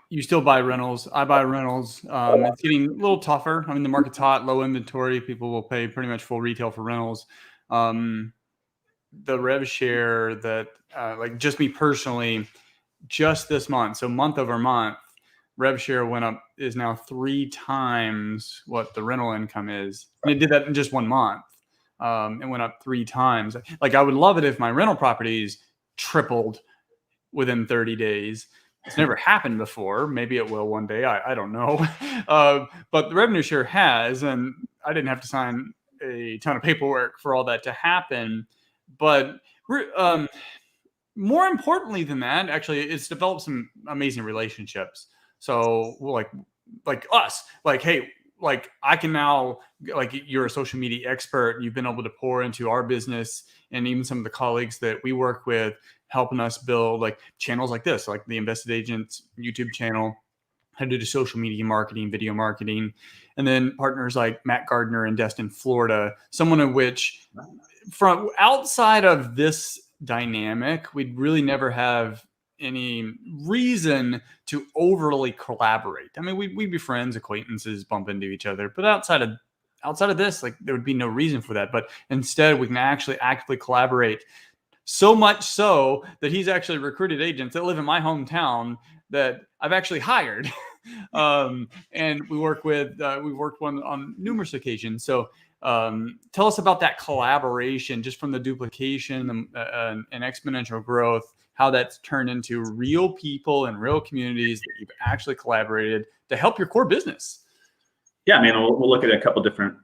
you still buy rentals. I buy rentals. It's getting a little tougher. I mean, the market's hot, low inventory. People will pay pretty much full retail for rentals. The rev share that, like just me personally, just this month, so month over month, rev share is now 3 times what the rental income is. And it did that in just 1 month. It went up 3 times. Like, I would love it if my rental properties tripled within 30 days. It's never happened before. Maybe it will one day. I don't know. But the revenue share has, and I didn't have to sign a ton of paperwork for all that to happen. But more importantly than that, actually, it's developed some amazing relationships. So like us, like, hey, like I can now, like you're a social media expert. You've been able to pour into our business, and even some of the colleagues that we work with, helping us build like channels like this, like the Invested Agents YouTube channel, how to do social media marketing, video marketing, and then partners like Matt Gardner in Destin, Florida, someone of which from outside of this dynamic, we'd really never have any reason to overly collaborate. I mean, we'd be friends, acquaintances, bump into each other, but outside of this, like there would be no reason for that. But instead, we can actually actively collaborate. So much so that he's actually recruited agents that live in my hometown that I've actually hired, and we've worked on numerous occasions. So tell us about that collaboration, just from the duplication and exponential growth. how that's turned into real people and real communities that you've actually collaborated to help your core business. Yeah, I mean, we'll look at a couple different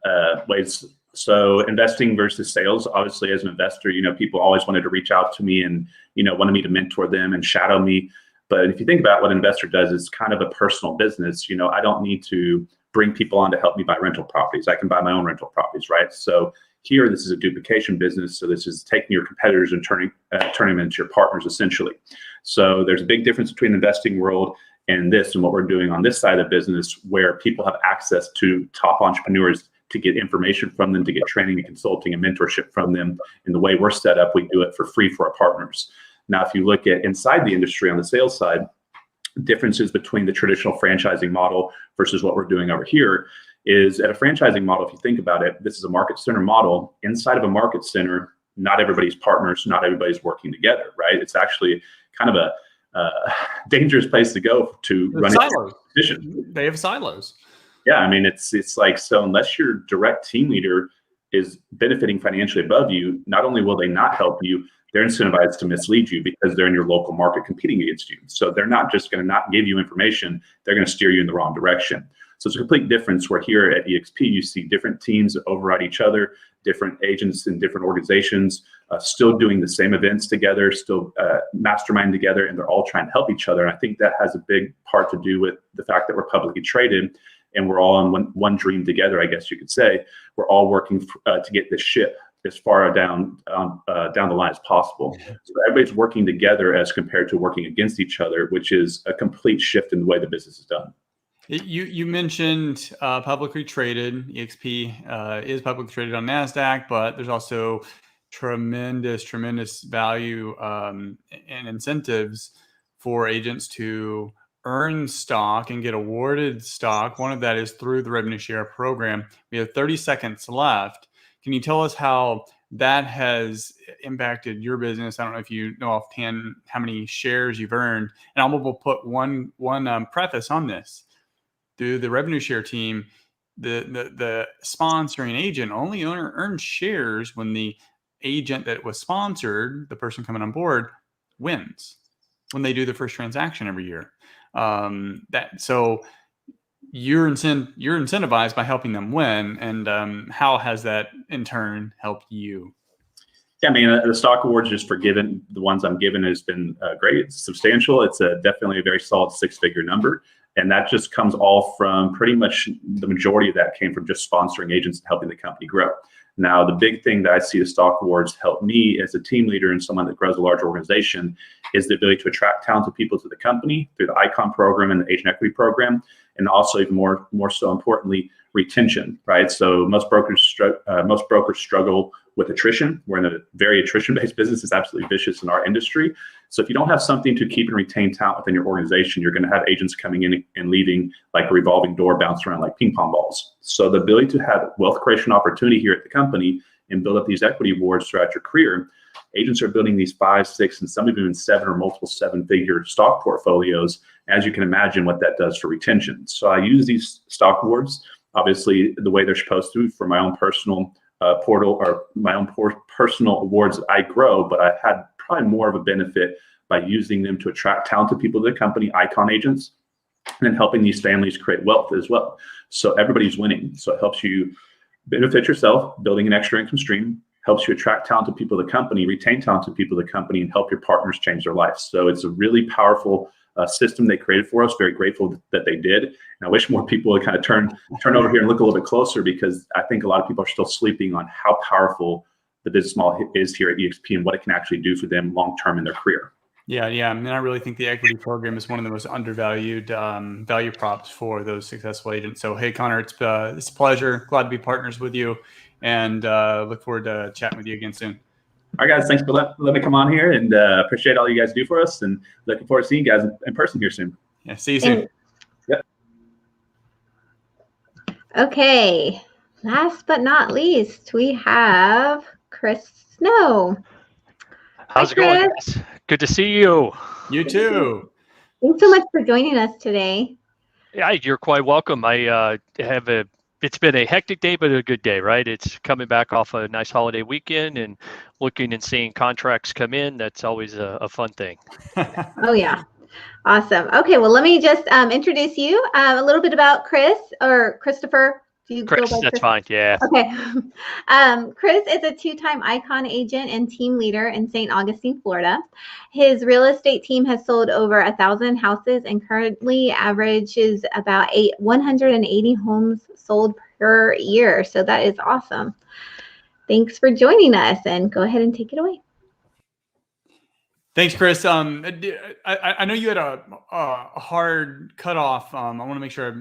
ways. So investing versus sales, obviously as an investor, people always wanted to reach out to me and, wanted me to mentor them and shadow me. But if you think about what an investor does, it's kind of a personal business. I don't need to bring people on to help me buy rental properties. I can buy my own rental properties, right? So here, this is a duplication business. So this is taking your competitors and turning them into your partners, essentially. So there's a big difference between the investing world and this and what we're doing on this side of the business, where people have access to top entrepreneurs to get information from them, to get training and consulting and mentorship from them. And the way we're set up, we do it for free for our partners. Now, if you look at inside the industry on the sales side, differences between the traditional franchising model versus what we're doing over here is at a franchising model, if you think about it, this is a market center model. Inside of a market center, not everybody's partners, not everybody's working together, right? It's actually kind of a dangerous place to go to run silos. a They have silos. Yeah, I mean, it's like, so unless your direct team leader is benefiting financially above you, not only will they not help you, they're incentivized to mislead you because they're in your local market competing against you. So they're not just going to not give you information, they're going to steer you in the wrong direction. So it's a complete difference where here at EXP, you see different teams that override each other, different agents in different organizations, still doing the same events together, still mastermind together, and they're all trying to help each other. And I think that has a big part to do with the fact that we're publicly traded and we're all on one dream together, I guess you could say. We're all working to get this ship as far down the line as possible. So everybody's working together as compared to working against each other, which is a complete shift in the way the business is done. You mentioned publicly traded. EXP is publicly traded on NASDAQ, but there's also tremendous value and incentives for agents to earn stock and get awarded stock. One of that is through the revenue share program. We have 30 seconds left. Can you tell us how that has impacted your business? I don't know if you know offhand how many shares you've earned. And I'm going to put one preface on this. Through the revenue share team, the sponsoring agent only earns shares when the agent that was sponsored, the person coming on board, wins when they do the first transaction every year. So you're incentivized by helping them win. And how has that in turn helped you? Yeah, I mean, the stock awards just for the ones I'm given has been great. It's substantial. It's definitely a very solid six-figure number. And that just comes all from pretty much the majority of that came from just sponsoring agents and helping the company grow. Now, the big thing that I see the stock awards help me as a team leader and someone that grows a large organization is the ability to attract talented people to the company through the ICON program and the Agent Equity program. And also even more so importantly, retention, right? So most brokers struggle with attrition. We're in a very attrition-based business. It's absolutely vicious in our industry. So if you don't have something to keep and retain talent within your organization, you're going to have agents coming in and leaving like a revolving door, bounce around like ping pong balls. So the ability to have wealth creation opportunity here at the company and build up these equity awards throughout your career, agents are building these 5, 6, and some even 7 or multiple 7-figure stock portfolios. As you can imagine what that does for retention. So I use these stock awards, obviously the way they're supposed to, for my own personal portal or my own personal awards that I grow, but I've had probably more of a benefit by using them to attract talented people to the company, ICON agents, and then helping these families create wealth as well. So everybody's winning. So it helps you benefit yourself, building an extra income stream, helps you attract talented people to the company, retain talented people to the company, and help your partners change their lives. So it's a really powerful system they created for us. Very grateful that they did. And I wish more people would kind of turn over here and look a little bit closer, because I think a lot of people are still sleeping on how powerful the business model is here at EXP and what it can actually do for them long-term in their career. Yeah. I mean, I really think the equity program is one of the most undervalued value props for those successful agents. So, hey, Connor, it's a pleasure. Glad to be partners with you, and look forward to chatting with you again soon. All right, guys, thanks for letting me come on here, and appreciate all you guys do for us, and looking forward to seeing you guys in person here soon. Yeah, see you soon. Yep. Okay, last but not least, we have Chris Snow. How's it going, guys? Good to see you. You too. Thanks so much for joining us today. Yeah, you're quite welcome. I have a It's been a hectic day, but a good day, right? It's coming back off a nice holiday weekend and looking and seeing contracts come in. That's always a fun thing. Oh, yeah. Awesome. Okay, well, let me just introduce you a little bit about Chris or Christopher. Do you Chris, go by that's Chris? fine. Yeah. Okay. Chris is a two-time Icon agent and team leader in St. Augustine, Florida. His real estate team has sold over 1,000 houses and currently averages about 180 homes sold per year. So that is awesome. Thanks for joining us, and go ahead and take it away. Thanks, Chris. I know you had a hard cutoff. I want to make sure.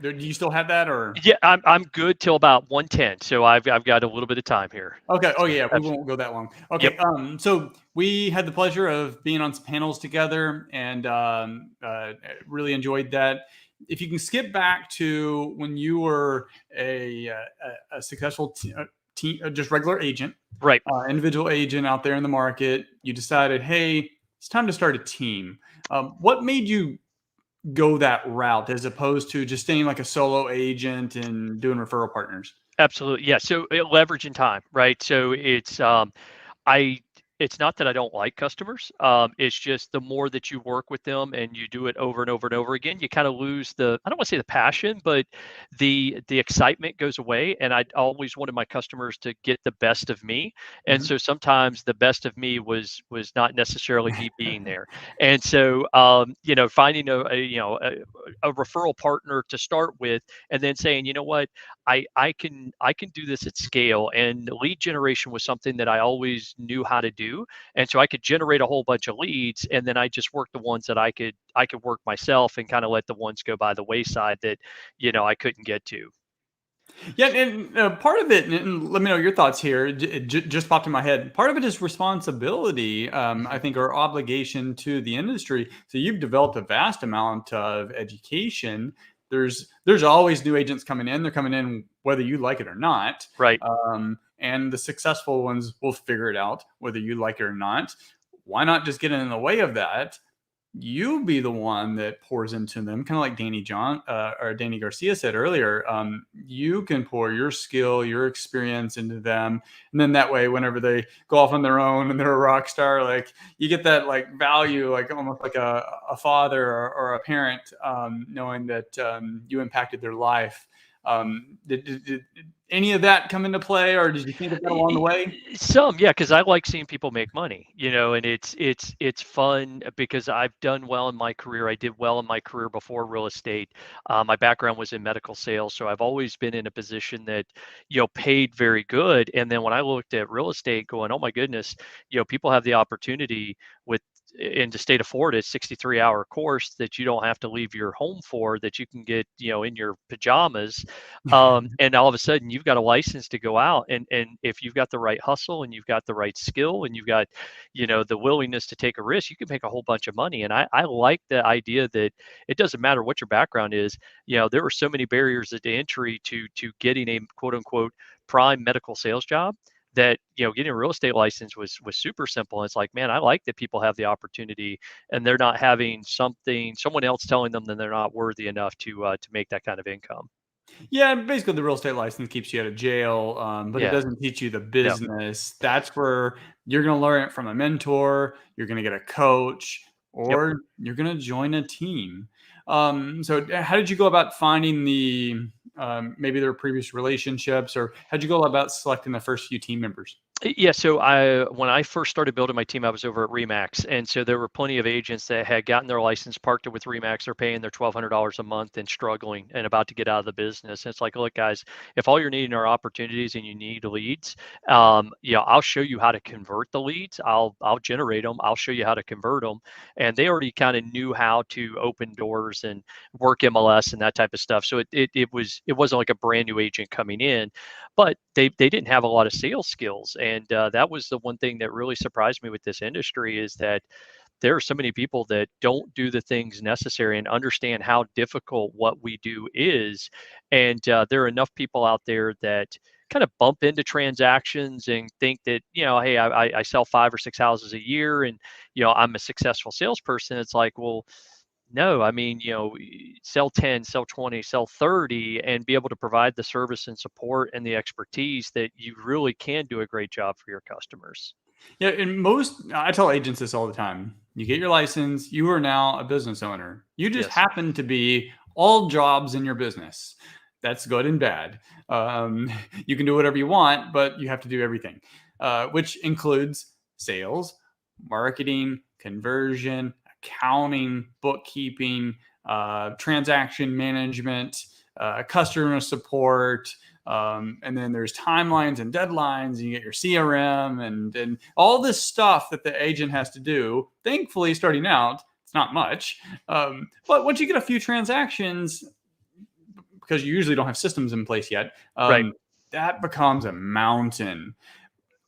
Do you still have that, or? Yeah, I'm good till about 1:10, so I've got a little bit of time here. Okay. Oh yeah, we won't go that long. Okay. Yep. So we had the pleasure of being on some panels together, and really enjoyed that. If you can skip back to when you were a successful just regular agent, right? Individual agent out there in the market, you decided, hey, it's time to start a team. What made you go that route as opposed to just staying like a solo agent and doing referral partners? Absolutely. Yeah. So leveraging time, right? So it's not that I don't like customers. It's just the more that you work with them and you do it over and over and over again, you kind of lose I don't want to say the passion, but the excitement goes away. And I always wanted my customers to get the best of me. And so sometimes the best of me was not necessarily me being there. And so, finding a referral partner to start with, and then saying, you know what, I can do this at scale. And lead generation was something that I always knew how to do. And so I could generate a whole bunch of leads, and then I just work the ones that I could work myself, and kind of let the ones go by the wayside that, I couldn't get to. Yeah, and part of it, and let me know your thoughts here. It just popped in my head. Part of it is responsibility, I think, or obligation to the industry. So you've developed a vast amount of education. There's always new agents coming in. They're coming in whether you like it or not. Right. And the successful ones will figure it out whether you like it or not. Why not just get in the way of that? You be the one that pours into them, kind of like Danny Garcia said earlier. You can pour your skill, your experience into them, and then that way, whenever they go off on their own and they're a rock star, like you get that like value, like almost like a father or a parent, knowing that you impacted their life. Did any of that come into play, or did you think of that along the way? Some, yeah, because I like seeing people make money, and it's fun because I've done well in my career. I did well in my career before real estate. My background was in medical sales, so I've always been in a position that, paid very good. And then when I looked at real estate, going, oh my goodness, people have the opportunity in the state of Florida, 63-hour course that you don't have to leave your home for, that you can get, in your pajamas. And all of a sudden you've got a license to go out. And if you've got the right hustle and you've got the right skill and you've got, the willingness to take a risk, you can make a whole bunch of money. And I like the idea that it doesn't matter what your background is. There were so many barriers at the entry to getting a quote unquote prime medical sales job, that getting a real estate license was super simple. And it's like, man, I like that people have the opportunity and they're not having someone else telling them that they're not worthy enough to make that kind of income. Yeah, basically the real estate license keeps you out of jail, but it doesn't teach you the business. That's where you're going to learn it from a mentor, you're going to get a coach, or you're going to join a team. So how did you go about finding maybe their previous relationships, or how'd you go about selecting the first few team members? Yeah, so when I first started building my team, I was over at Remax, and so there were plenty of agents that had gotten their license, parked it with Remax, they're paying their $1,200 a month and struggling and about to get out of the business. And it's like, look, guys, if all you're needing are opportunities and you need leads, I'll show you how to convert the leads. I'll generate them. I'll show you how to convert them. And they already kind of knew how to open doors and work MLS and that type of stuff. So it wasn't like a brand new agent coming in, but they didn't have a lot of sales skills. And that was the one thing that really surprised me with this industry, is that there are so many people that don't do the things necessary and understand how difficult what we do is. And there are enough people out there that kind of bump into transactions and think that, hey, I sell 5 or 6 houses a year and, I'm a successful salesperson. It's like, well, No, I mean, sell 10, sell 20, sell 30, and be able to provide the service and support and the expertise that you really can do a great job for your customers. Yeah, and I tell agents this all the time. You get your license, you are now a business owner. You just happen to be all jobs in your business. That's good and bad. You can do whatever you want, but you have to do everything, which includes sales, marketing, conversion, accounting, bookkeeping, transaction management, customer support. And then there's timelines and deadlines, and you get your CRM and all this stuff that the agent has to do. Thankfully, starting out, it's not much. But once you get a few transactions, because you usually don't have systems in place yet, that becomes a mountain.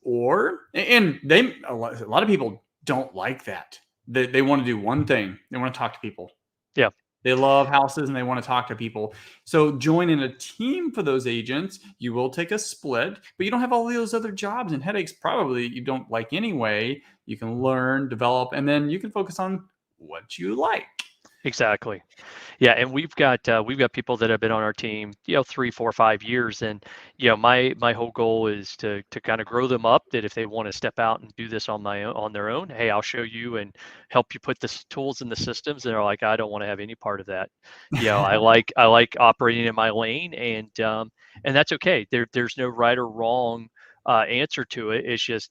And a lot of people don't like that. They want to do one thing. They want to talk to people. Yeah. They love houses and they want to talk to people. So joining a team for those agents, you will take a split, but you don't have all those other jobs and headaches probably you don't like anyway. You can learn, develop, and then you can focus on what you like. Exactly. Yeah, and we've got people that have been on our team, 3, 4, 5 years, and my whole goal is to kind of grow them up. That if they want to step out and do this on their own, hey, I'll show you and help you put the tools in the systems. And they're like, I don't want to have any part of that. I like operating in my lane, and that's okay. There's no right or wrong answer to it. It's just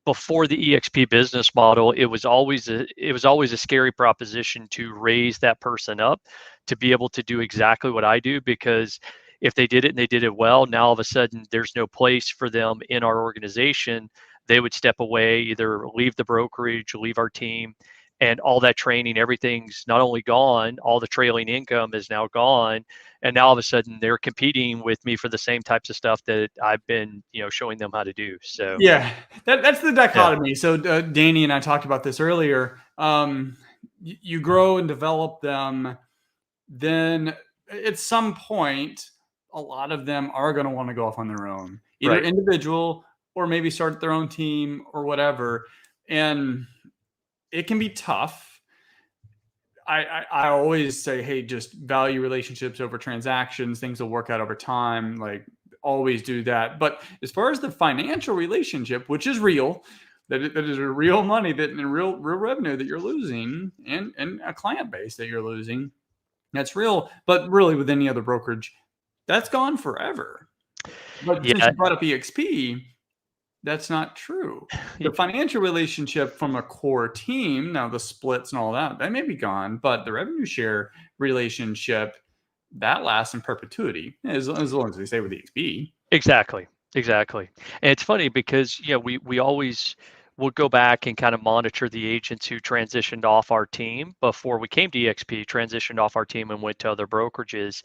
before the EXP business model, it was always a scary proposition to raise that person up to be able to do exactly what I do, because if they did it and they did it well, now all of a sudden there's no place for them in our organization. They would step away, either leave the brokerage, leave our team, and all that training, everything's not only gone, all the trailing income is now gone. And now all of a sudden they're competing with me for the same types of stuff that I've been, showing them how to do. So yeah, that's the dichotomy. Yeah. So Danny and I talked about this earlier. You grow and develop them. Then at some point, a lot of them are going to want to go off on their own, either individual or maybe start their own team or whatever. And it can be tough. I always say, hey, just value relationships over transactions. Things will work out over time. Like, always do that. But as far as the financial relationship, which is real, that is a real money and real revenue that you're losing, and a client base that you're losing, that's real. But really, with any other brokerage, that's gone forever. But since you brought up EXP, that's not true. The financial relationship from a core team, now the splits and all that may be gone, but the revenue share relationship, that lasts in perpetuity, as long as they stay with EXP. Exactly. And it's funny because, we always will go back and kind of monitor the agents who transitioned off our team before we came to EXP, transitioned off our team and went to other brokerages,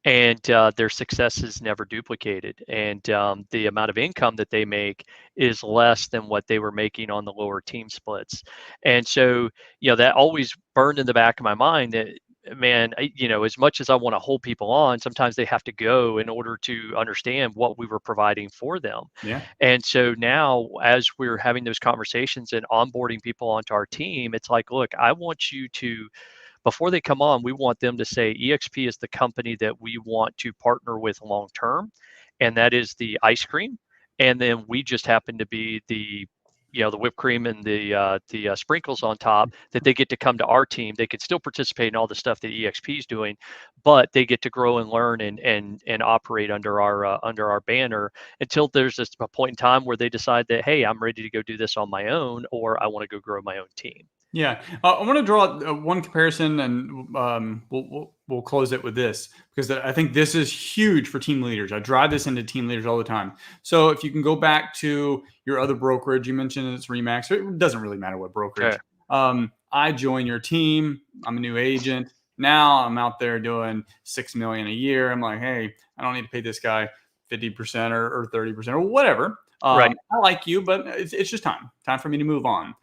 and their success is never duplicated. And the amount of income that they make is less than what they were making on the lower team splits. And so, that always burned in the back of my mind that, man, as much as I want to hold people on, sometimes they have to go in order to understand what we were providing for them. Yeah. And so now, as we're having those conversations and onboarding people onto our team, it's like, look, I want you to, before they come on, we want them to say EXP is the company that we want to partner with long term, and that is the ice cream. And then we just happen to be the whipped cream and the sprinkles on top, that they get to come to our team. They could still participate in all the stuff that EXP is doing, but they get to grow and learn and operate under our banner until there's a point in time where they decide that, hey, I'm ready to go do this on my own, or I want to go grow my own team. Yeah, I want to draw one comparison, and we'll close it with this, because I think this is huge for team leaders. I drive this into team leaders all the time. So if you can go back to your other brokerage, you mentioned it's Remax. It doesn't really matter what brokerage. Okay. I join your team. I'm a new agent. Now I'm out there doing $6 million a year. I'm like, hey, I don't need to pay this guy 50% or 30% or whatever. I like you, but it's just time for me to move on.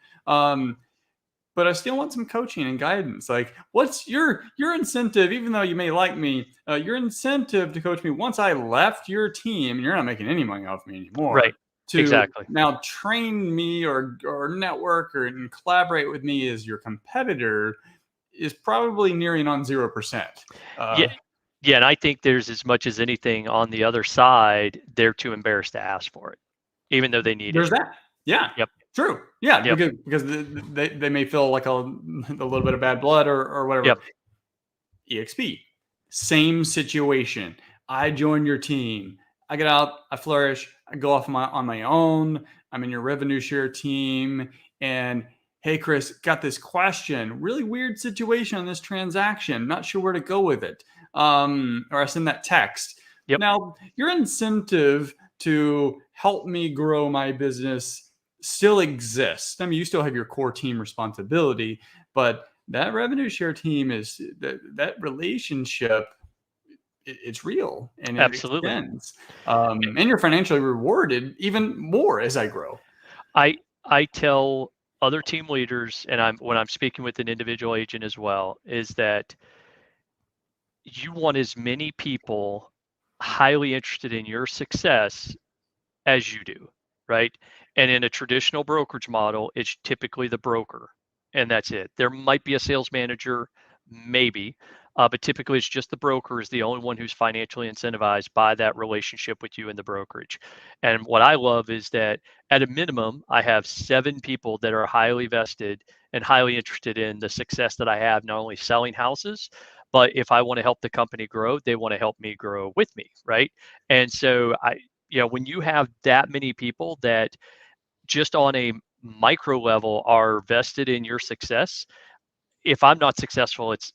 But I still want some coaching and guidance. Like, what's your incentive, even though you may like me, your incentive to coach me once I left your team, and you're not making any money off me anymore. Right. To now train me or network and collaborate with me as your competitor. is probably nearing on 0%. Yeah, and I think there's as much as anything on the other side, they're too embarrassed to ask for it, even though they need There's it. that. Yeah. Yep. True. Yeah. Yep. Because they may feel like a little bit of bad blood or whatever. Yep. EXP, same situation. I join your team. I get out. I flourish. I go off on my own. I'm in your revenue share team. And hey, Chris, got this question. Really weird situation on this transaction. Not sure where to go with it. Or I send that text. Yep. Now, your incentive to help me grow my business still exists. I mean, you still have your core team responsibility, but that revenue share team is that relationship. It's real and it Absolutely. extends. And you're financially rewarded even more as I grow. I tell other team leaders, and when I'm speaking with an individual agent as well, is that you want as many people highly interested in your success as you do, right? And in a traditional brokerage model, it's typically the broker, and that's it. There might be a sales manager, maybe, but typically it's just the broker is the only one who's financially incentivized by that relationship with you in the brokerage. And what I love is that at a minimum, I have 7 people that are highly vested and highly interested in the success that I have, not only selling houses, but if I want to help the company grow, they want to help me grow with me, right? And so when you have that many people that just on a micro level are vested in your success, if I'm not successful, it's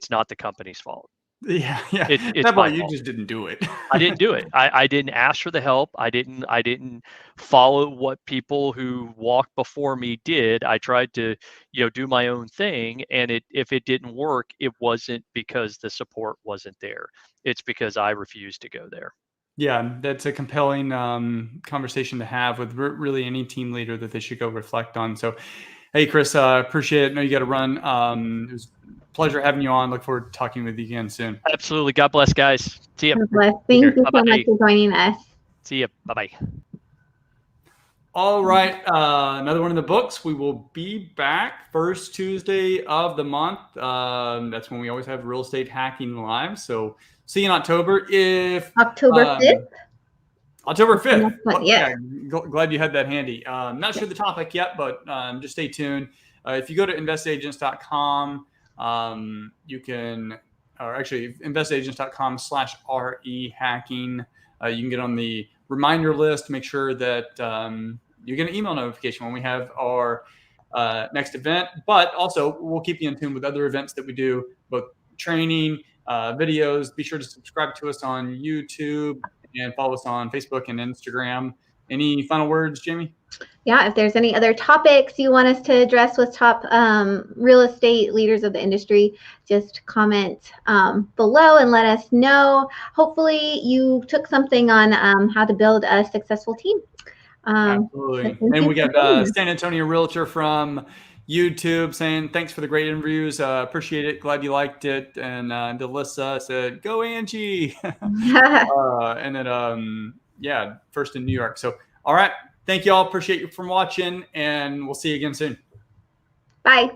not the company's fault. Yeah. It's that my point, you fault. just didn't do it. I didn't do it. I didn't ask for the help. I didn't follow what people who walked before me did. I tried to, do my own thing. And if it didn't work, it wasn't because the support wasn't there. It's because I refused to go there. Yeah, that's a compelling conversation to have with really any team leader that they should go reflect on. So, hey, Chris, appreciate it. I know you got to run. It was a pleasure having you on. Look forward to talking with you again soon. Absolutely. God bless, guys. See you. God bless. Thank you so much for joining us. See you. Bye-bye. All right. Another one in the books. We will be back first Tuesday of the month. That's when we always have Real Estate Hacking Live. So see you in October. October 5th? October 5th. Yeah. Glad you had that handy. Not sure the topic yet, but just stay tuned. If you go to investagents.com, you can, or actually investagents.com/RE hacking. You can get on the reminder list to make sure that you get an email notification when we have our next event. But also, we'll keep you in tune with other events that we do, both training, videos. Be sure to subscribe to us on YouTube and follow us on Facebook and Instagram. Any final words, Jamie? Yeah, if there's any other topics you want us to address with top real estate leaders of the industry, just comment below and let us know. Hopefully you took something on how to build a successful team. Absolutely. And we got San Antonio Realtor from YouTube saying, thanks for the great interviews. Appreciate it. Glad you liked it. And Delissa said, go Angie. And then, first in New York. So, all right. Thank you all. Appreciate you from watching, and we'll see you again soon. Bye.